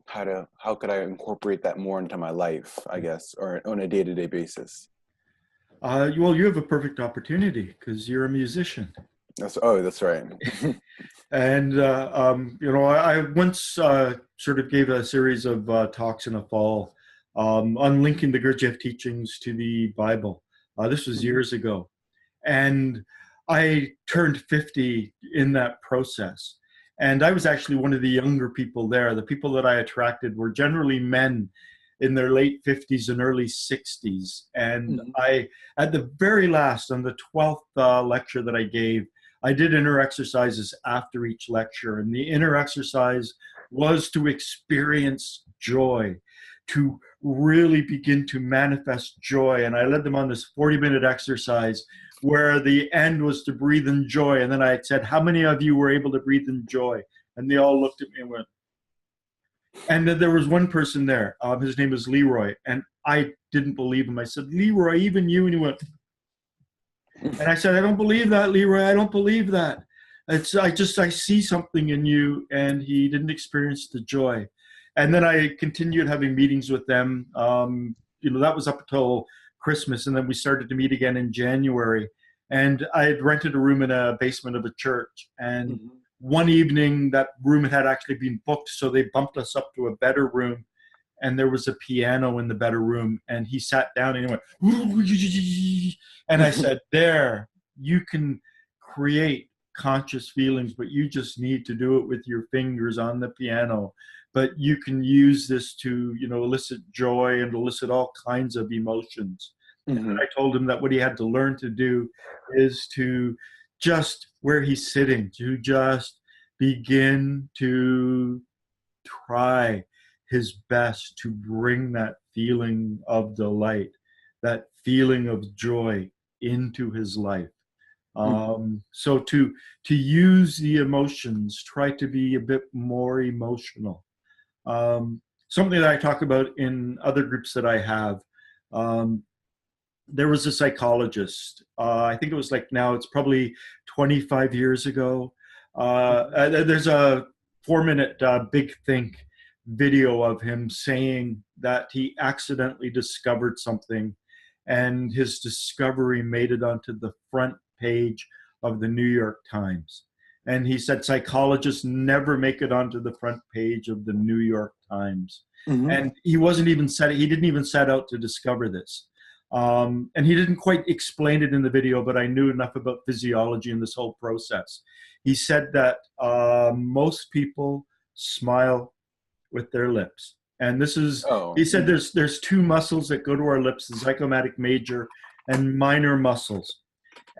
S3: how could I incorporate that more into my life, I guess, or on a day-to-day basis.
S2: Well, you have a perfect opportunity because you're a musician.
S3: That's right.
S2: And I once sort of gave a series of talks in a fall on linking the Gurdjieff teachings to the Bible. This was years ago, and I turned 50 in that process. And I was actually one of the younger people there. The people that I attracted were generally men in their late 50s and early 60s. And I, at the very last, on the 12th lecture that I gave, I did inner exercises after each lecture. And the inner exercise was to experience joy, to really begin to manifest joy. And I led them on this 40-minute exercise where the end was to breathe in joy. And then I said, how many of you were able to breathe in joy? And they all looked at me and went. And then there was one person there. His name is Leroy. And I didn't believe him. I said, Leroy, even you? And he went. And I said, I don't believe that, Leroy. I don't believe that. I see something in you. And he didn't experience the joy. And then I continued having meetings with them. That was up until Christmas. And then we started to meet again in January. And I had rented a room in a basement of a church. And one evening that room had actually been booked. So they bumped us up to a better room. And there was a piano in the better room. And he sat down and he went, and I said, there, you can create conscious feelings, but you just need to do it with your fingers on the piano. But you can use this to, elicit joy and elicit all kinds of emotions. And I told him that what he had to learn to do is to just, where he's sitting, to just begin to try his best to bring that feeling of delight, that feeling of joy into his life. So to use the emotions, try to be a bit more emotional. Something that I talk about in other groups that I have, there was a psychologist, I think it was it's probably 25 years ago. There's a 4-minute Big Think video of him saying that he accidentally discovered something, and his discovery made it onto the front page of the New York Times. And he said psychologists never make it onto the front page of the New York Times. And he didn't even set out to discover this. And he didn't quite explain it in the video, but I knew enough about physiology and this whole process. He said that most people smile with their lips. And this is, he said there's two muscles that go to our lips, the zygomatic major and minor muscles.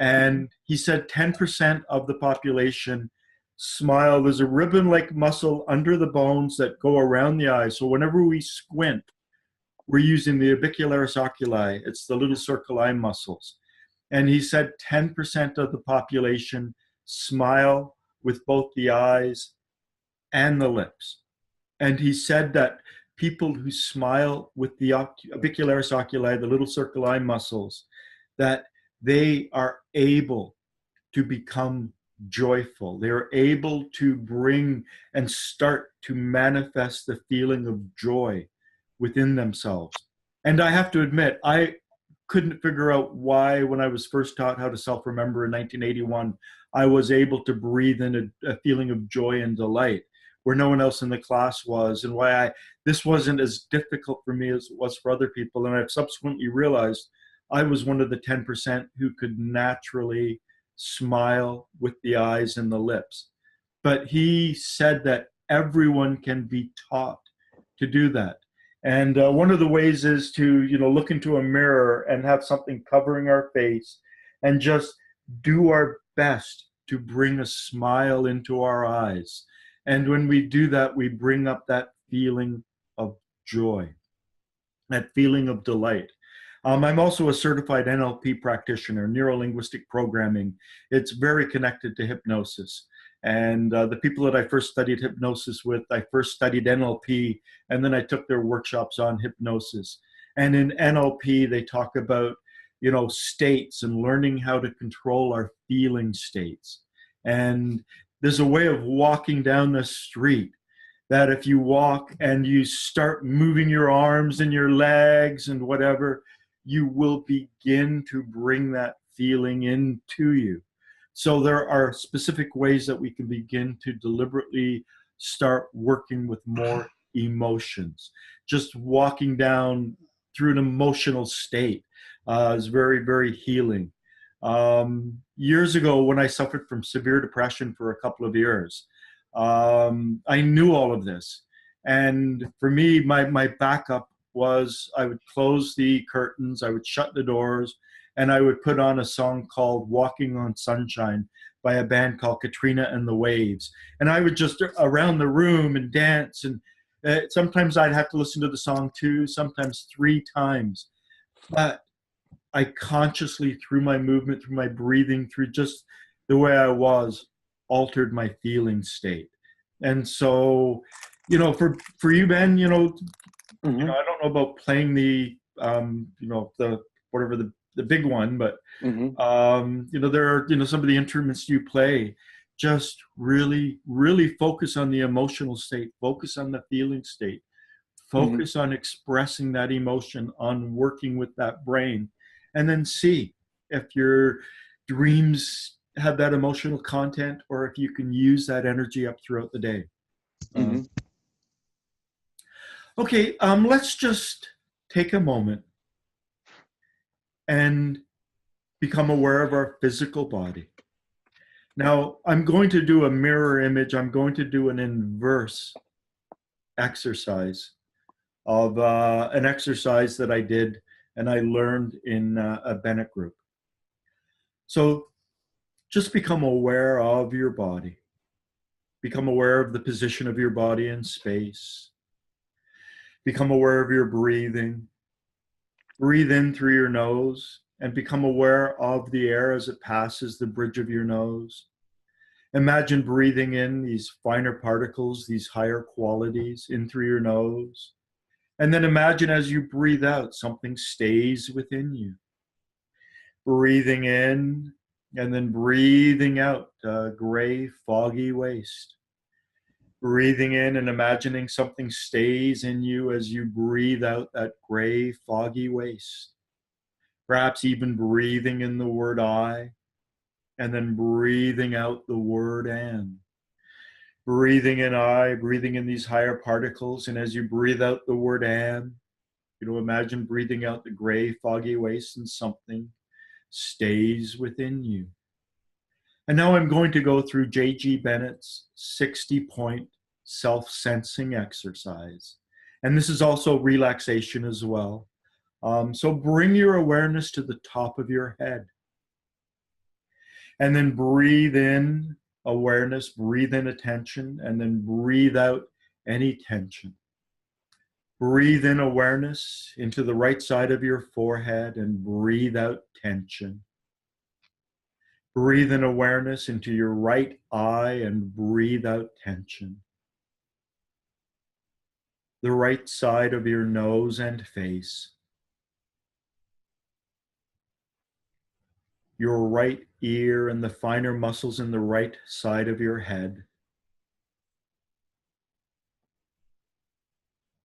S2: And he said 10% of the population smile. There's a ribbon-like muscle under the bones that go around the eyes. So whenever we squint, we're using the orbicularis oculi. It's the little circle eye muscles. And he said 10% of the population smile with both the eyes and the lips. And he said that people who smile with the orbicularis oculi, the little circle eye muscles, that they are able to become joyful. They are able to bring and start to manifest the feeling of joy within themselves. And I have to admit, I couldn't figure out why, when I was first taught how to self-remember in 1981, I was able to breathe in a feeling of joy and delight where no one else in the class was, and why this wasn't as difficult for me as it was for other people. And I've subsequently realized I was one of the 10% who could naturally smile with the eyes and the lips. But he said that everyone can be taught to do that. And one of the ways is to, look into a mirror and have something covering our face and just do our best to bring a smile into our eyes. And when we do that, we bring up that feeling of joy, that feeling of delight. I'm also a certified NLP practitioner, neuro-linguistic programming. It's very connected to hypnosis. And the people that I first studied hypnosis with, I first studied NLP, and then I took their workshops on hypnosis. And in NLP, they talk about, states and learning how to control our feeling states. And there's a way of walking down the street that if you walk and you start moving your arms and your legs and whatever, you will begin to bring that feeling into you. So there are specific ways that we can begin to deliberately start working with more emotions. Just walking down through an emotional state is very, very healing. Years ago, when I suffered from severe depression for a couple of years, I knew all of this. And for me, my backup was I would close the curtains, I would shut the doors, and I would put on a song called Walking on Sunshine by a band called Katrina and the Waves. And I would just around the room and dance. And sometimes I'd have to listen to the song 2, sometimes 3 times. But I consciously, through my movement, through my breathing, through just the way I was, altered my feeling state. And so, for you, Ben, I don't know about playing the, the whatever the big one, but there are, some of the instruments you play. Just really, really focus on the emotional state, focus on the feeling state, focus on expressing that emotion, on working with that brain, and then see if your dreams have that emotional content or if you can use that energy up throughout the day. Okay, let's just take a moment and become aware of our physical body. Now, I'm going to do a mirror image. I'm going to do an inverse exercise of an exercise that I did and I learned in a Bennett group. So just become aware of your body. Become aware of the position of your body in space. Become aware of your breathing. Breathe in through your nose and become aware of the air as it passes the bridge of your nose. Imagine breathing in these finer particles, these higher qualities in through your nose. And then imagine as you breathe out, something stays within you. Breathing in and then breathing out, gray, foggy waste. Breathing in and imagining something stays in you as you breathe out that gray, foggy waste. Perhaps even breathing in the word I, and then breathing out the word and. Breathing in I, breathing in these higher particles, and as you breathe out the word and, imagine breathing out the gray, foggy waste and something stays within you. And now I'm going to go through J.G. Bennett's 60-point self-sensing exercise. And this is also relaxation as well. So bring your awareness to the top of your head. And then breathe in awareness, breathe in attention, and then breathe out any tension. Breathe in awareness into the right side of your forehead and breathe out tension. Breathe in awareness into your right eye and breathe out tension. The right side of your nose and face. Your right ear and the finer muscles in the right side of your head.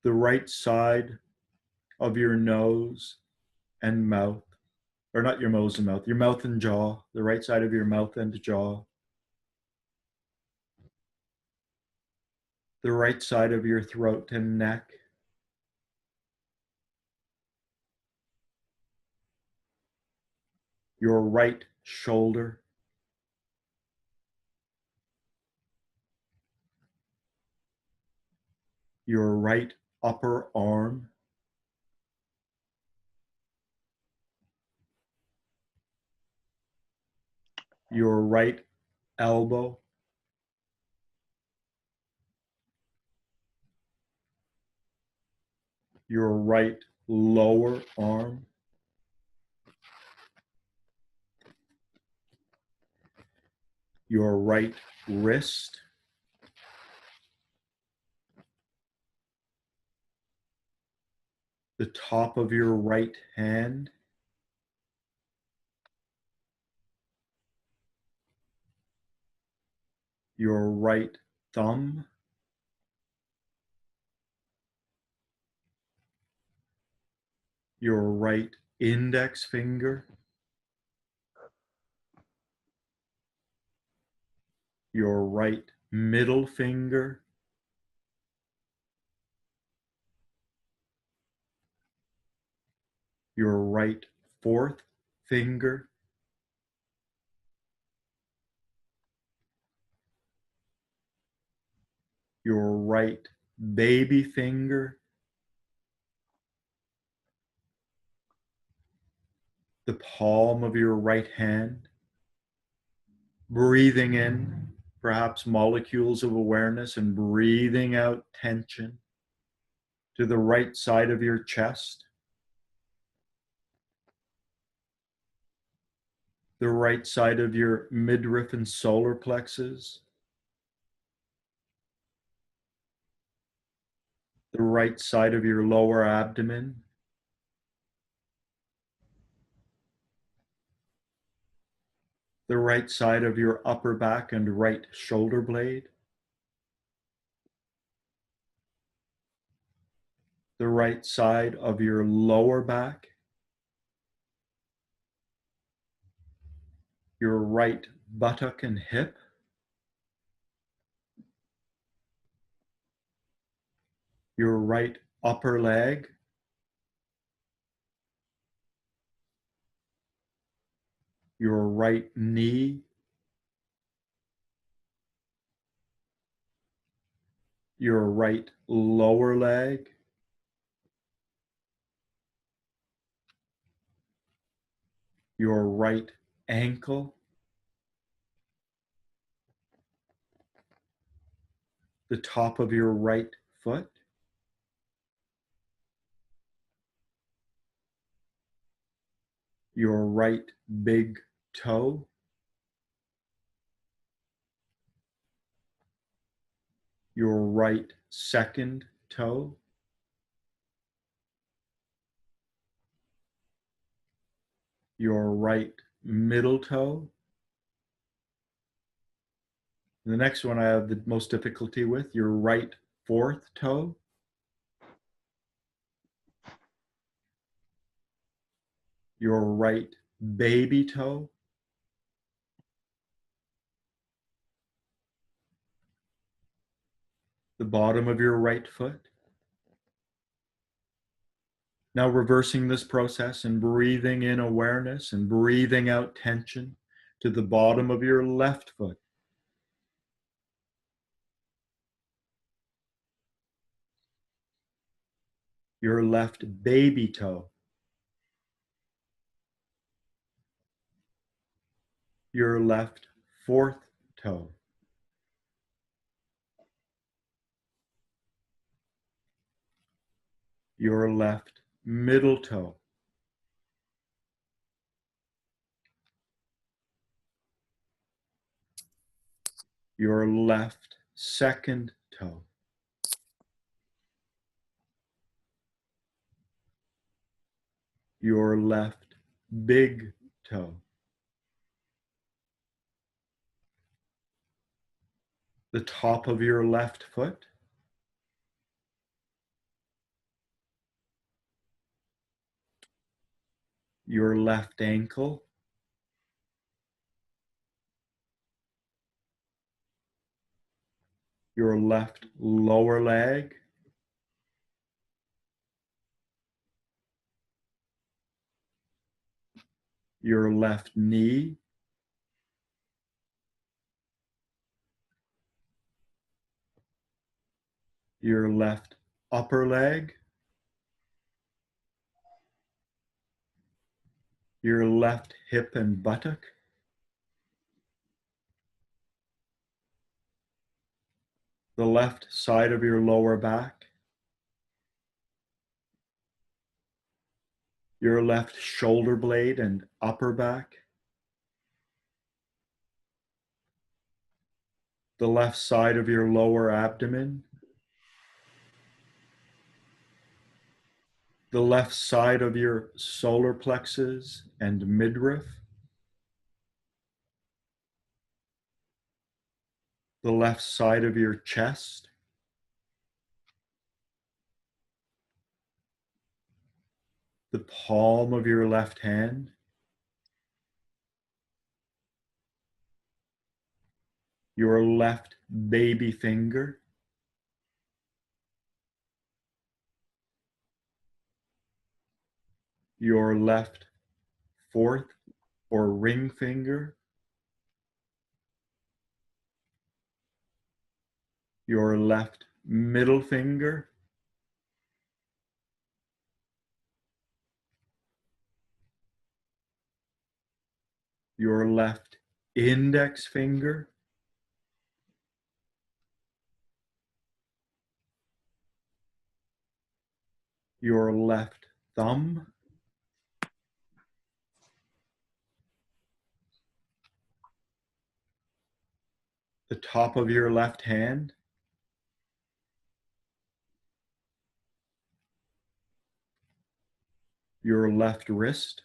S2: The right side of your nose and mouth, or not your nose and mouth, your mouth and jaw, the right side of your mouth and jaw. The right side of your throat and neck. Your right shoulder. Your right upper arm. Your right elbow. Your right lower arm. Your right wrist. The top of your right hand. Your right thumb. Your right index finger. your right middle finger, your right fourth finger, your right baby finger, the palm of your right hand, breathing in perhaps molecules of awareness and breathing out tension to the right side of your chest, the right side of your midriff and solar plexus, the right side of your lower abdomen, the right side of your upper back and right shoulder blade, the right side of your lower back, your right buttock and hip, your right upper leg, your right knee, your right lower leg, your right ankle, the top of your right foot, your right big toe, your right second toe, your right middle toe. The next one I have the most difficulty with, your right fourth toe, your right baby toe, the bottom of your right foot. Now reversing this process and breathing in awareness and breathing out tension to the bottom of your left foot. Your left baby toe. Your left fourth toe. Your left middle toe. Your left second toe. Your left big toe. The top of your left foot. Your left ankle. Your left lower leg. Your left knee. Your left upper leg. Your left hip and buttock. The left side of your lower back. Your left shoulder blade and upper back. The left side of your lower abdomen. The left side of your solar plexus and midriff. The left side of your chest. The palm of your left hand. your left baby finger, your left fourth or ring finger, your left middle finger, your left index finger, your left thumb, the top of your left hand, your left wrist,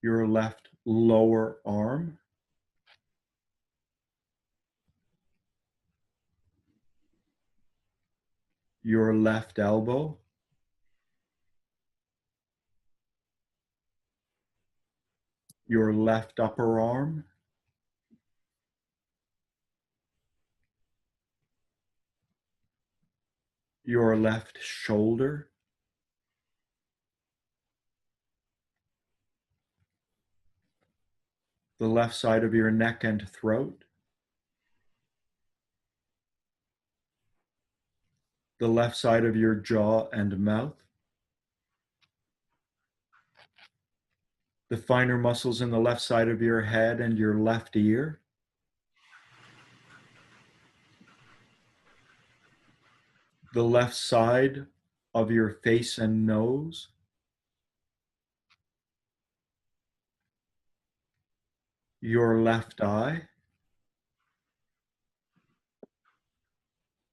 S2: your left lower arm, your left elbow, your left upper arm, your left shoulder, the left side of your neck and throat, the left side of your jaw and mouth, the finer muscles in the left side of your head and your left ear, the left side of your face and nose, your left eye,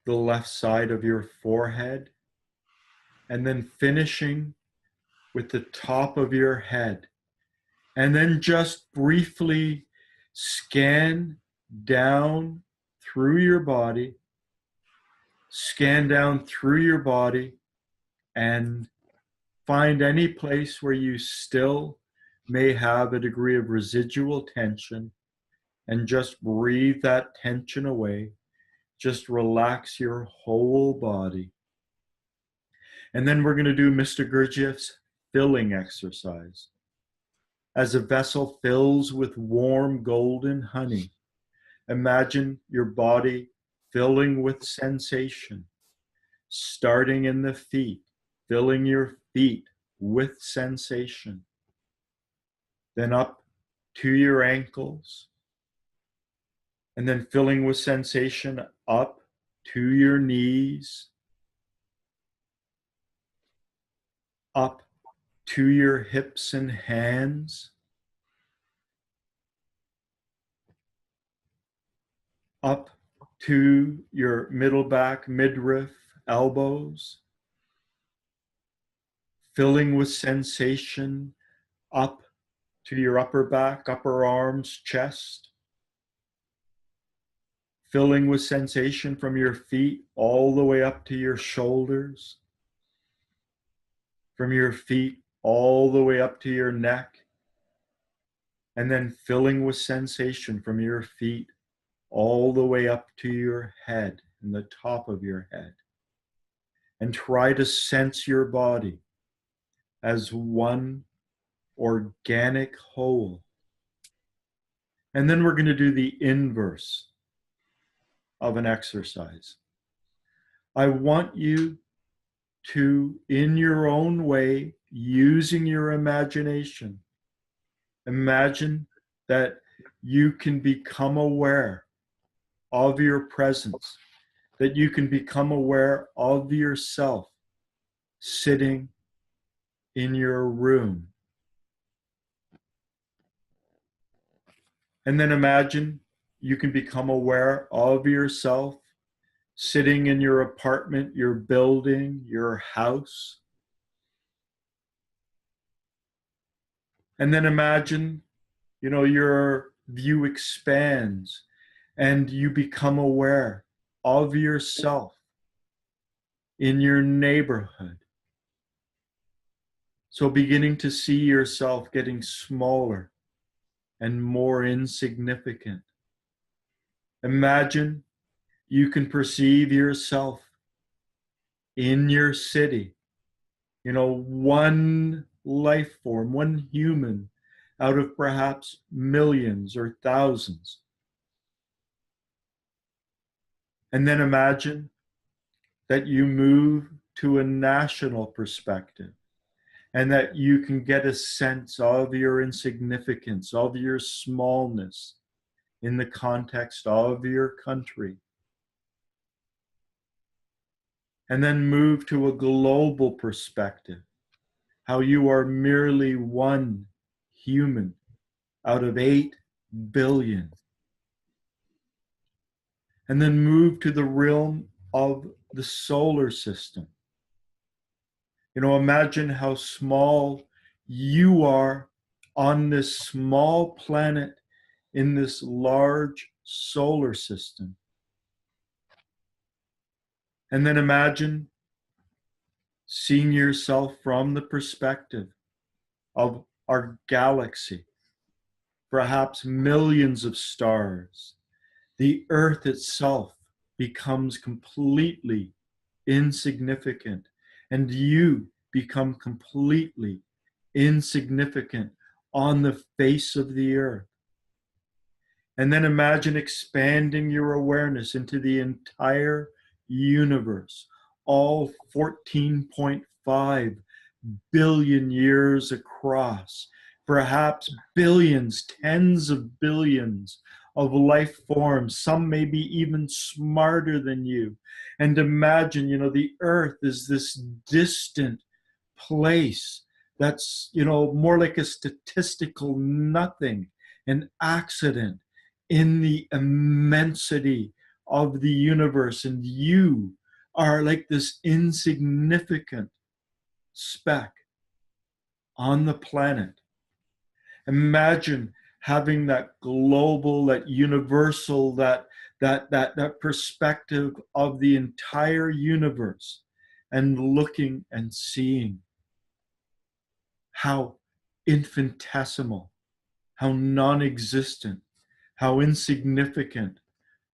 S2: the left side of your forehead, and then finishing with the top of your head. And then just briefly scan down through your body, and find any place where you still may have a degree of residual tension, and just breathe that tension away. Just relax your whole body. And then we're going to do Mr. Gurdjieff's filling exercise. As a vessel fills with warm golden honey, imagine your body filling with sensation, starting in the feet, filling your feet with sensation, then up to your ankles, and then filling with sensation up to your knees, up to your hips and hands, up to your middle back, midriff, elbows, filling with sensation up to your upper back, upper arms, chest, filling with sensation from your feet all the way up to your shoulders, from your feet all the way up to your neck, and then filling with sensation from your feet all the way up to your head and the top of your head. And try to sense your body as one organic whole. And then we're going to do the inverse of an exercise. I want you to, in your own way, using your imagination, imagine that you can become aware of your presence, that you can become aware of yourself sitting in your room. And then imagine you can become aware of yourself sitting in your apartment, your building, your house. And then imagine, your view expands and you become aware of yourself in your neighborhood, So beginning to see yourself getting smaller and more insignificant. Imagine you can perceive yourself in your city, one life form, one human out of perhaps millions or thousands. And then imagine that you move to a national perspective and that you can get a sense of your insignificance, of your smallness in the context of your country. And then move to a global perspective, how you are merely one human out of 8 billion. And then move to the realm of the solar system. Imagine how small you are on this small planet in this large solar system. And then imagine seeing yourself from the perspective of our galaxy, perhaps millions of stars. The Earth itself becomes completely insignificant, and you become completely insignificant on the face of the Earth. And then imagine expanding your awareness into the entire universe, all 14.5 billion years across, perhaps billions, tens of billions of life forms, some maybe even smarter than you. And imagine, the Earth is this distant place that's, more like a statistical nothing, an accident in the immensity of the universe. And you are like this insignificant speck on the planet. Imagine having that global, that universal, that perspective of the entire universe and looking and seeing how infinitesimal, how non-existent, how insignificant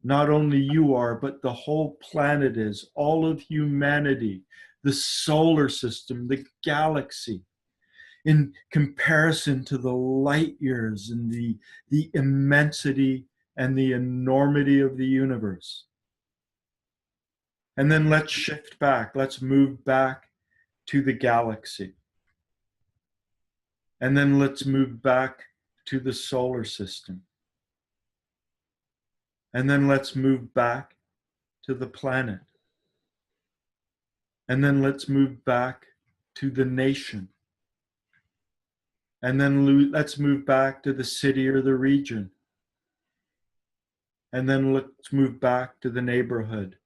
S2: not only you are, but the whole planet is, all of humanity, the solar system, the galaxy, in comparison to the light years and the immensity and the enormity of the universe. And then let's shift back. Let's move back to the galaxy. And then let's move back to the solar system. And then let's move back to the planet. And then let's move back to the nation. And then let's move back to the city or the region. And then let's move back to the neighborhood.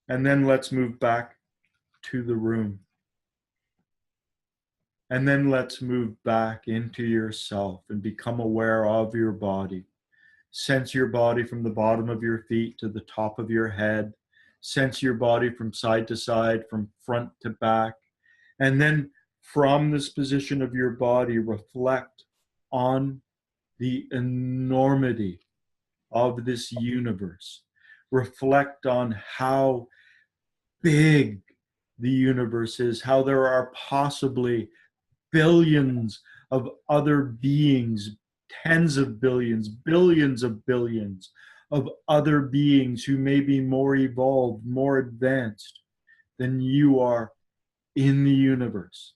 S2: And then let's move back to the room. And then let's move back into yourself and become aware of your body. Sense your body from the bottom of your feet to the top of your head. Sense your body from side to side, from front to back. And then from this position of your body, reflect on the enormity of this universe. Reflect on how big the universe is, how there are possibly billions of other beings, tens of billions, billions of billions of other beings who may be more evolved, more advanced than you are in the universe.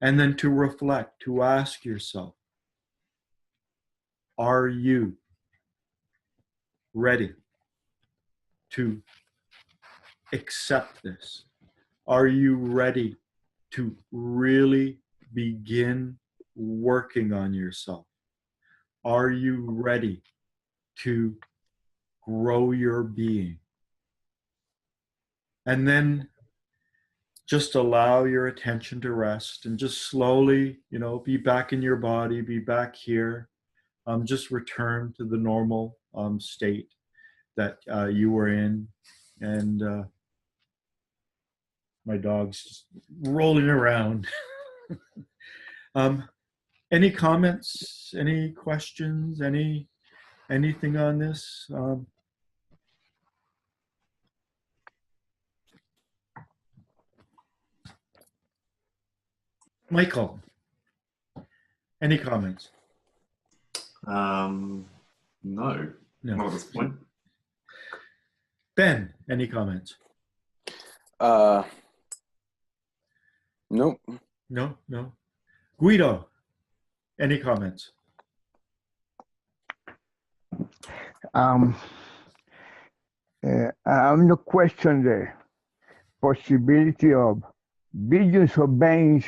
S2: And then to reflect, to ask yourself, are you ready to accept this? Are you ready to really begin working on yourself? Are you ready to grow your being? And then just allow your attention to rest and just slowly, be back in your body, be back here. Just return to the normal state that you were in. And my dog's just rolling around. Any comments? Any questions? Anything on this? Michael, any comments?
S4: No,
S2: No.
S4: not at this point.
S2: Ben, any comments?
S3: Nope.
S2: No. Guido, any comments?
S1: I'm not question the possibility of billions of beings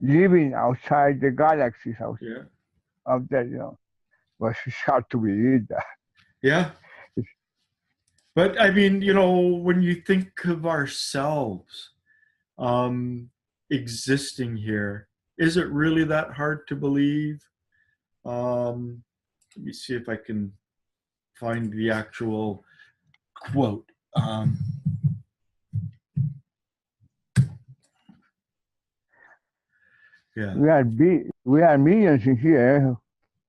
S1: living outside the galaxies out there, but it's hard to believe that.
S2: Yeah. But I mean, when you think of ourselves existing here, is it really that hard to believe? Let me see if I can find the actual quote. Yeah.
S1: We are millions in here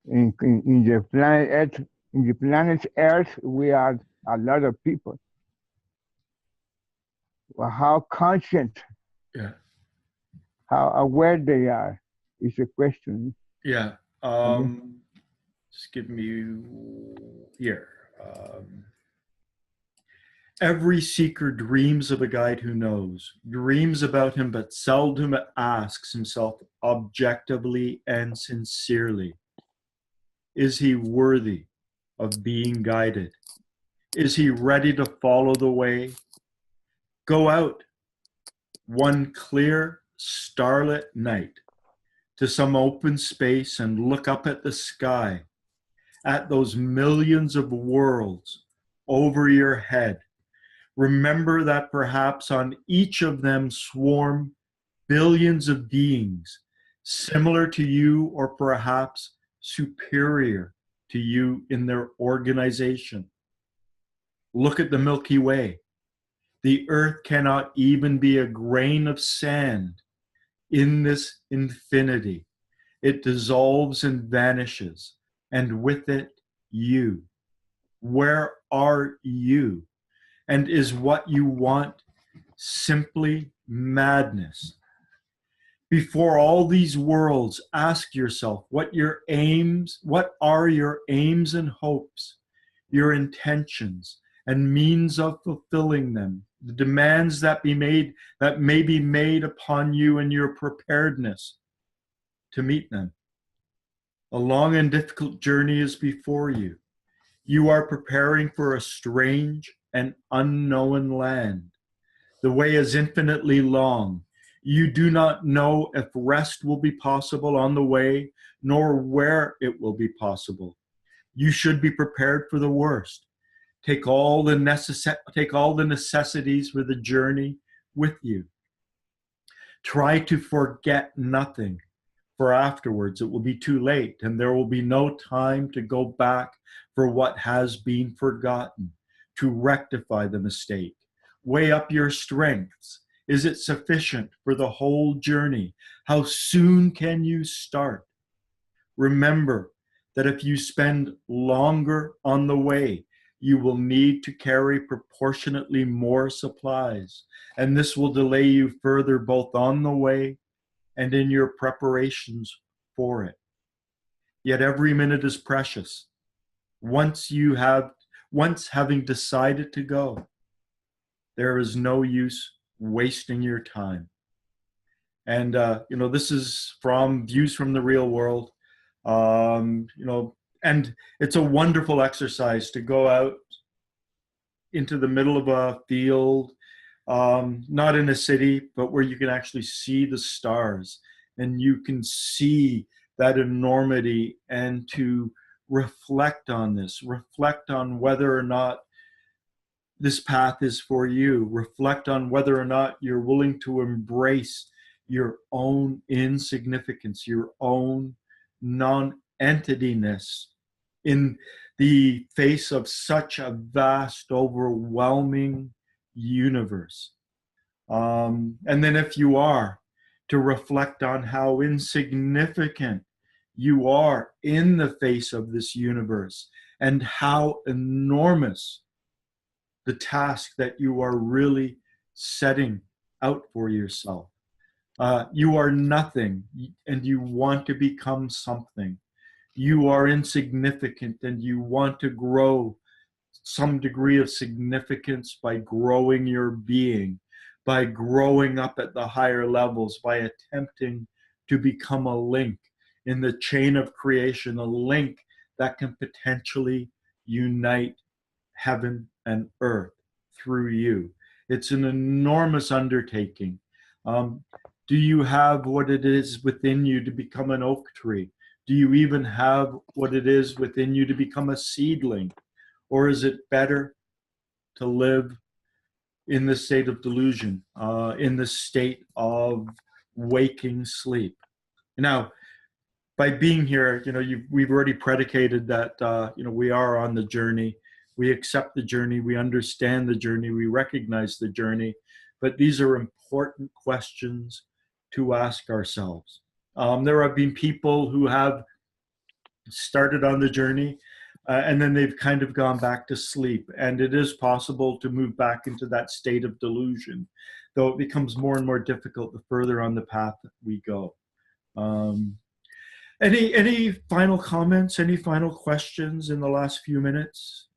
S1: in the planet Earth. In the planet Earth, we are a lot of people. Well, how conscient, how aware they are is the question.
S2: Yeah. Just give me here. Every seeker dreams of a guide who knows, dreams about him, but seldom asks himself objectively and sincerely, is he worthy of being guided? Is he ready to follow the way? Go out one clear, starlit night to some open space and look up at the sky, at those millions of worlds over your head. Remember that perhaps on each of them swarm billions of beings, similar to you or perhaps superior to you in their organization. Look at the Milky Way. The earth cannot even be a grain of sand in this infinity. It dissolves and vanishes, and with it, you. Where are you? And is what you want simply madness? Before all these worlds, ask yourself what are your aims and hopes, your intentions and means of fulfilling them, the demands that may be made upon you and your preparedness to meet them. A long and difficult journey is before you. You are preparing for a strange and unknown land. The way is infinitely long. You do not know if rest will be possible on the way, nor where it will be possible. You should be prepared for the worst. Take all the necessities for the journey with you. Try to forget nothing, for afterwards it will be too late, and there will be no time to go back for what has been forgotten, to rectify the mistake. Weigh up your strengths. Is it sufficient for the whole journey? How soon can you start? Remember that if you spend longer on the way, you will need to carry proportionately more supplies, and this will delay you further both on the way and in your preparations for it. Yet every minute is precious. Once having decided to go, there is no use wasting your time. And this is from Views from the Real World. And it's a wonderful exercise to go out into the middle of a field, not in a city, but where you can actually see the stars and you can see that enormity, and to reflect on this, reflect on whether or not this path is for you, reflect on whether or not you're willing to embrace your own insignificance, your own non-entityness in the face of such a vast, overwhelming universe. And then if you are, to reflect on how insignificant you are in the face of this universe and how enormous the task that you are really setting out for yourself. You are nothing and you want to become something. You are insignificant and you want to grow some degree of significance by growing your being, by growing up at the higher levels, by attempting to become a link in the chain of creation, a link that can potentially unite heaven and earth through you. It's an enormous undertaking. Do you have what it is within you to become an oak tree? Do you even have what it is within you to become a seedling? Or is it better to live in the state of delusion, in the state of waking sleep? Now, by being here, we've already predicated that, we are on the journey. We accept the journey. We understand the journey. We recognize the journey. But these are important questions to ask ourselves. There have been people who have started on the journey and then they've kind of gone back to sleep. And it is possible to move back into that state of delusion, though it becomes more and more difficult the further on the path that we go. Any final comments, any final questions in the last few minutes?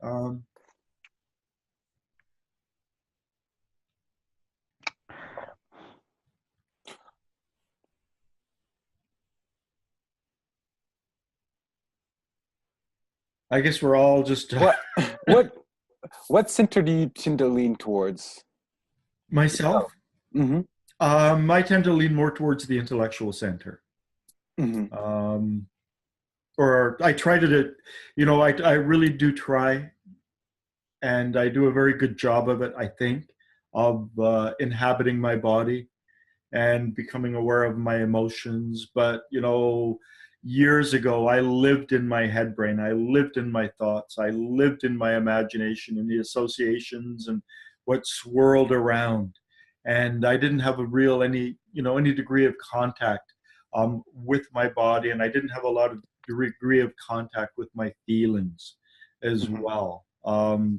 S2: I guess we're all just
S3: what center do you tend to lean towards?
S2: Myself?
S3: Mm-hmm.
S2: I tend to lean more towards the intellectual center.
S3: Mm-hmm.
S2: Or I try to, I really do try, and I do a very good job of it, I think, of inhabiting my body and becoming aware of my emotions. But, years ago, I lived in my head brain. I lived in my thoughts. I lived in my imagination and the associations and what swirled around. And I didn't have any degree of contact with my body. And I didn't have a lot of degree of contact with my feelings as well.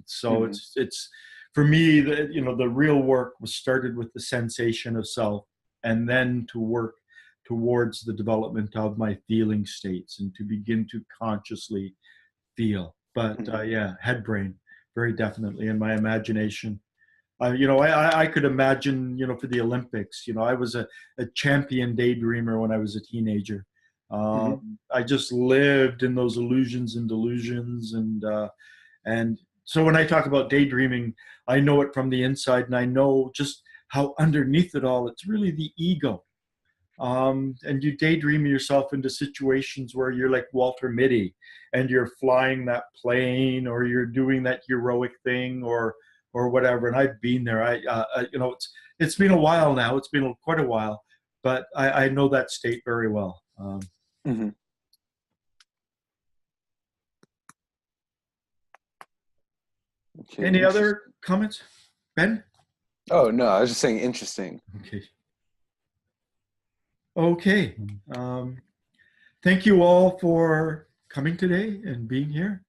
S2: So it's for me, the real work was started with the sensation of self, and then to work towards the development of my feeling states and to begin to consciously feel. But head brain, very definitely, in my imagination. I could imagine, for the Olympics, I was a champion daydreamer when I was a teenager. I just lived in those illusions and delusions. And so when I talk about daydreaming, I know it from the inside, and I know just how underneath it all, it's really the ego. And you daydream yourself into situations where you're like Walter Mitty and you're flying that plane, or you're doing that heroic thing, or whatever. And I've been there. It's been a while now. It's been quite a while, but I know that state very well.
S3: Okay,
S2: any other comments, Ben?
S3: Oh no, I was just saying interesting.
S2: Okay. Thank you all for coming today and being here.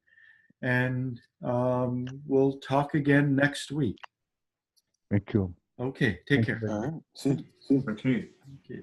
S2: And we'll talk again next week.
S1: Thank you.
S2: Okay. Take care.
S3: All right. See.
S4: Thank you.
S2: Okay.